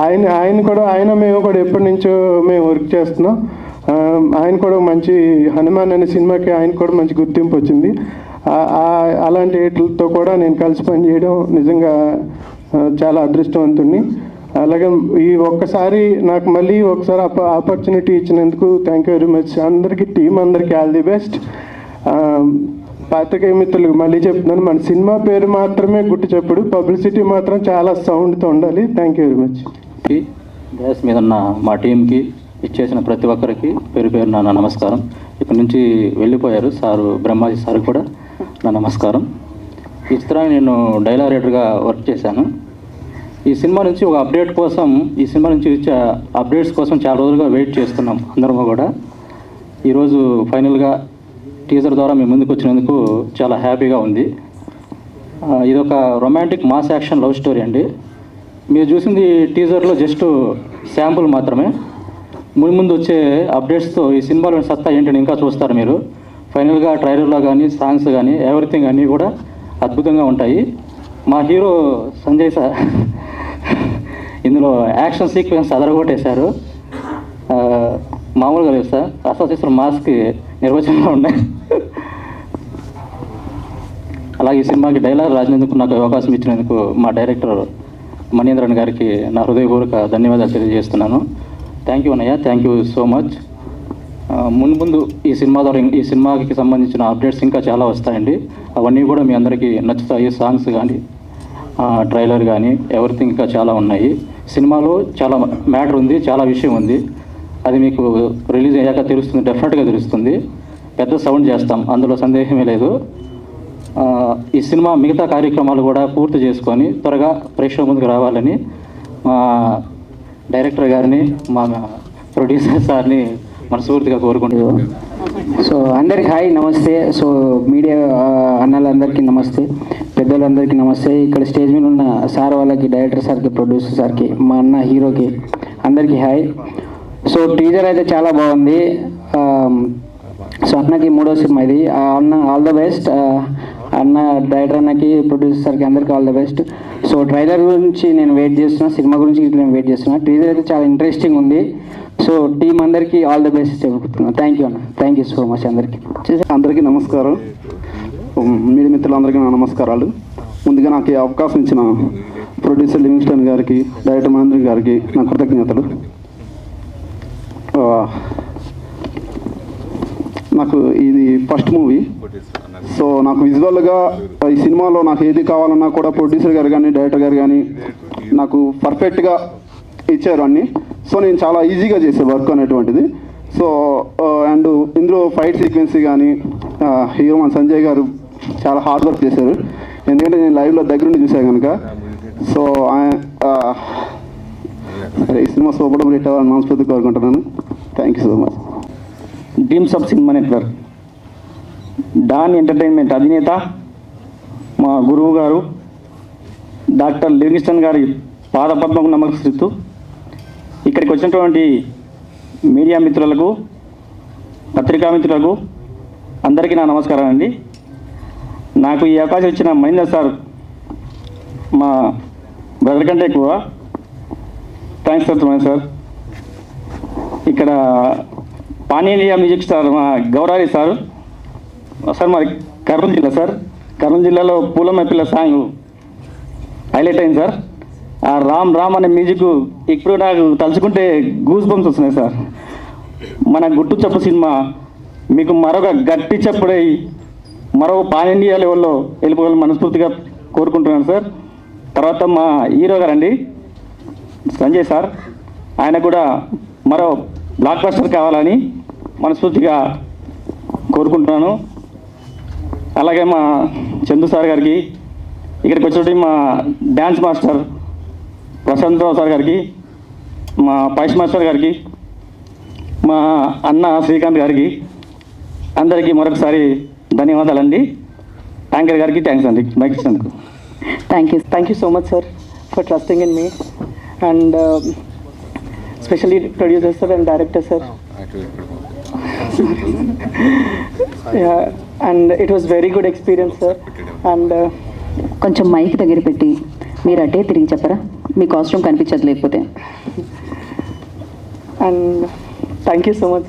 [SPEAKER 10] ఆయన మేము కూడా ఎప్పటి నుంచో మేము వర్క్ చేస్తున్నాం. ఆయన కూడా మంచి హనుమాన్ అనే సినిమాకి ఆయన కూడా మంచి గుర్తింపు వచ్చింది. అలాంటి ఎడిటర్లతో కూడా నేను కలిసి పనిచేయడం నిజంగా చాలా అదృష్టవంతుణ్ణి. అలాగే ఈ ఒక్కసారి నాకు మళ్ళీ ఒకసారి ఆపర్చునిటీ ఇచ్చినందుకు థ్యాంక్ యూ వెరీ మచ్. అందరికీ టీం అందరికీ ఆల్ ది బెస్ట్. పాత్రికేయ మిత్రులకు మళ్ళీ చెప్తున్నాను, మన సినిమా పేరు మాత్రమే గుర్తు చెప్పుడు, పబ్లిసిటీ మాత్రం చాలా సౌండ్తో ఉండాలి. Thank you very much.
[SPEAKER 2] Gas మీద ఉన్న మా టీంకి ఇచ్చేసిన ప్రతి ఒక్కరికి పేరు పేరు నా నమస్కారం. ఇక్కడి నుంచి వెళ్ళిపోయారు సారు, బ్రహ్మాజీ సార్ కూడా నా నమస్కారం. ఈ చిత్రాన్ని నేను డైలాగ్ రైటర్గా వర్క్ చేశాను. ఈ సినిమా నుంచి ఒక అప్డేట్ కోసం, ఈ సినిమా నుంచి ఇచ్చే అప్డేట్స్ కోసం చాలా రోజులుగా వెయిట్ చేస్తున్నాం అందరం కూడా. ఈరోజు ఫైనల్గా టీజర్ ద్వారా మేము ముందుకు వచ్చినందుకు చాలా హ్యాపీగా ఉంది. ఇదొక romantic mass action love story అండి. మీరు చూసింది టీజర్లో జస్ట్ శాంపుల్ మాత్రమే. ముందు వచ్చే అప్డేట్స్తో ఈ సినిమాలోని సత్తా ఏంటని ఇంకా చూస్తారు మీరు. ఫైనల్గా ట్రైలర్లో కానీ సాంగ్స్ కానీ ఎవ్రీథింగ్ అన్నీ కూడా అద్భుతంగా ఉంటాయి. మా హీరో సంజయ్ సార్ ఇందులో యాక్షన్ సీక్వెన్స్ అదరగొట్టేశారు. మామూలుగా లేదు సార్, అసలు మాస్కి నిర్వచనంలో ఉన్నాయి. అలాగే ఈ సినిమాకి డైలాగ్ రాసినందుకు నాకు అవకాశం ఇచ్చినందుకు మా డైరెక్టర్ మణీంద్రన్ గారికి నా హృదయపూర్వక ధన్యవాదాలు తెలియజేస్తున్నాను. థ్యాంక్ యూ అన్నయ్య, థ్యాంక్ యూ సో మచ్. ముందు ఈ సినిమా ద్వారా ఈ సినిమాకి సంబంధించిన అప్డేట్స్ ఇంకా చాలా వస్తాయండి. అవన్నీ కూడా మీ అందరికీ నచ్చుతాయి. సాంగ్స్ కానీ ట్రైలర్ కానీ ఎవ్రీథింగ్ ఇంకా చాలా ఉన్నాయి. సినిమాలో చాలా మ్యాటర్ ఉంది, చాలా విషయం ఉంది. అది మీకు రిలీజ్ అయ్యాక తెలుస్తుంది, డెఫినెట్గా తెలుస్తుంది. పెద్ద సౌండ్ చేస్తాం, అందులో సందేహమే లేదు. ఈ సినిమా మిగతా కార్యక్రమాలు కూడా పూర్తి చేసుకొని త్వరగా ప్రేక్షకుల ముందుకు రావాలని మా డైరెక్టర్ గారిని, మా ప్రొడ్యూసర్ సార్ని మనస్ఫూర్తిగా కోరుకుంటున్నాను.
[SPEAKER 4] సో అందరికి హాయ్, నమస్తే. సో మీడియా అన్నలందరికీ నమస్తే, పెద్దలందరికీ నమస్తే. ఇక్కడ స్టేజ్ మీద ఉన్న సార్ వాళ్ళకి, డైరెక్టర్ సార్కి, ప్రొడ్యూసర్ సార్కి, మా అన్న హీరోకి అందరికీ హాయ్. సో టీజర్ అయితే చాలా బాగుంది. సో అన్నకి 3వ సినిమా ఇది. అన్న ఆల్ ద బెస్ట్. అన్న డైరెక్టర్ అన్నకి, ప్రొడ్యూసర్ సార్కి అందరికీ all the best. So trailer గురించి నేను వెయిట్ చేస్తున్నా, సినిమా గురించి నేను వెయిట్ చేస్తున్నా. టీజర్ అయితే చాలా ఇంట్రెస్టింగ్ ఉంది. సో టీం అందరికీ ఆల్ ద బెస్ట్ చెప్పుకుంటున్నాను. థ్యాంక్ యూ అన్న, థ్యాంక్ యూ సో మచ్ అందరికీ.
[SPEAKER 6] అందరికీ నమస్కారం. మీడియా మిత్రులందరికీ నా నమస్కారాలు. ముందుగా నాకు ఈ అవకాశం ఇచ్చిన ప్రొడ్యూసర్ లివింగ్స్టన్ గారికి, డైరెక్టర్ మహేంద్ర గారికి నా కృతజ్ఞతలు. నాకు ఇది ఫస్ట్ మూవీ. సో నాకు విజువల్గా ఈ సినిమాలో నాకు ఏది కావాలన్నా కూడా ప్రొడ్యూసర్ గారు కానీ, డైరెక్టర్ గారు కానీ నాకు పర్ఫెక్ట్గా ఇచ్చారు అన్నీ. సో నేను చాలా ఈజీగా చేసే వర్క్ అనేటువంటిది. సో అండ్ ఇందులో ఫైట్ సీక్వెన్స్ కానీ హీరో మన సంజయ్ గారు చాలా హార్డ్ వర్క్ చేశారు. ఎందుకంటే నేను లైవ్లో దగ్గరుండి చూసాను కనుక. సో ఈ సినిమా సూపర్ హిట్ అవ్వాలని మనస్ఫూర్తిగా కోరుకుంటున్నాను. Thank you so much.
[SPEAKER 2] Dreams of cinema network, Don entertainment అధినేత మా గురువు గారు డాక్టర్ లివింగ్స్టన్ గారి పాదపద్మకు నమస్కరిస్తూ ఇక్కడికి వచ్చినటువంటి మీడియా మిత్రులకు, పత్రికా మిత్రులకు అందరికీ నా నమస్కారం అండి. నాకు ఈ అవకాశం ఇచ్చిన మహేందర్ సార్ మా బ్రదర్ కంటే ఎక్కువ థ్యాంక్స్ చెప్తున్నాను సార్. ఇక్కడ పాన్ ఇండియా మ్యూజిక్ స్టార్ మా గౌరారి సార్ మాది కర్నూలు జిల్లా సార్. కర్నూలు జిల్లాలో పూలమ్మ పిల్ల సాంగ్ హైలైట్ అయింది సార్. ఆ రామ్ రామ్ అనే మ్యూజిక్ ఇప్పుడు నాకు తలుచుకుంటే గూస్ బంప్స్ వస్తున్నాయి సార్. మన గుట్టు చెప్పు సినిమా మీకు మరొక గట్టి చెప్పుడై మరో పాన్ ఇండియా లెవెల్లో వెళ్ళిపోవాలని మనస్ఫూర్తిగా కోరుకుంటున్నాను సార్. తర్వాత మా హీరో గారండి సంజయ్ సార్, ఆయన కూడా మరో బ్లాక్ బస్టర్ కావాలని మనస్ఫూర్తిగా కోరుకుంటున్నాను. అలాగే మా చందు సార్ గారికి, ఇక్కడికి వచ్చినట్టు మా డ్యాన్స్ మాస్టర్ ప్రశాంతరావు సార్ గారికి, మా పైష్ మాస్టర్ గారికి, మా అన్న శ్రీకాంత్ గారికి అందరికీ మరొకసారి ధన్యవాదాలండి. యాంకర్ గారికి థ్యాంక్స్ అండి మైక్ ఇచ్చినందుకు.
[SPEAKER 11] Thank you so much, sir, for trusting in me, and especially producer sir and director sir. Yeah, and it was very good experience, sir. And
[SPEAKER 1] కొంచెం మైక్ దగ్గర పెట్టి మీరు అటే తిరిగి చెప్పరా, మీ కాస్ట్యూమ్ కనిపించదు లేకపోతే.
[SPEAKER 11] and thank you so much.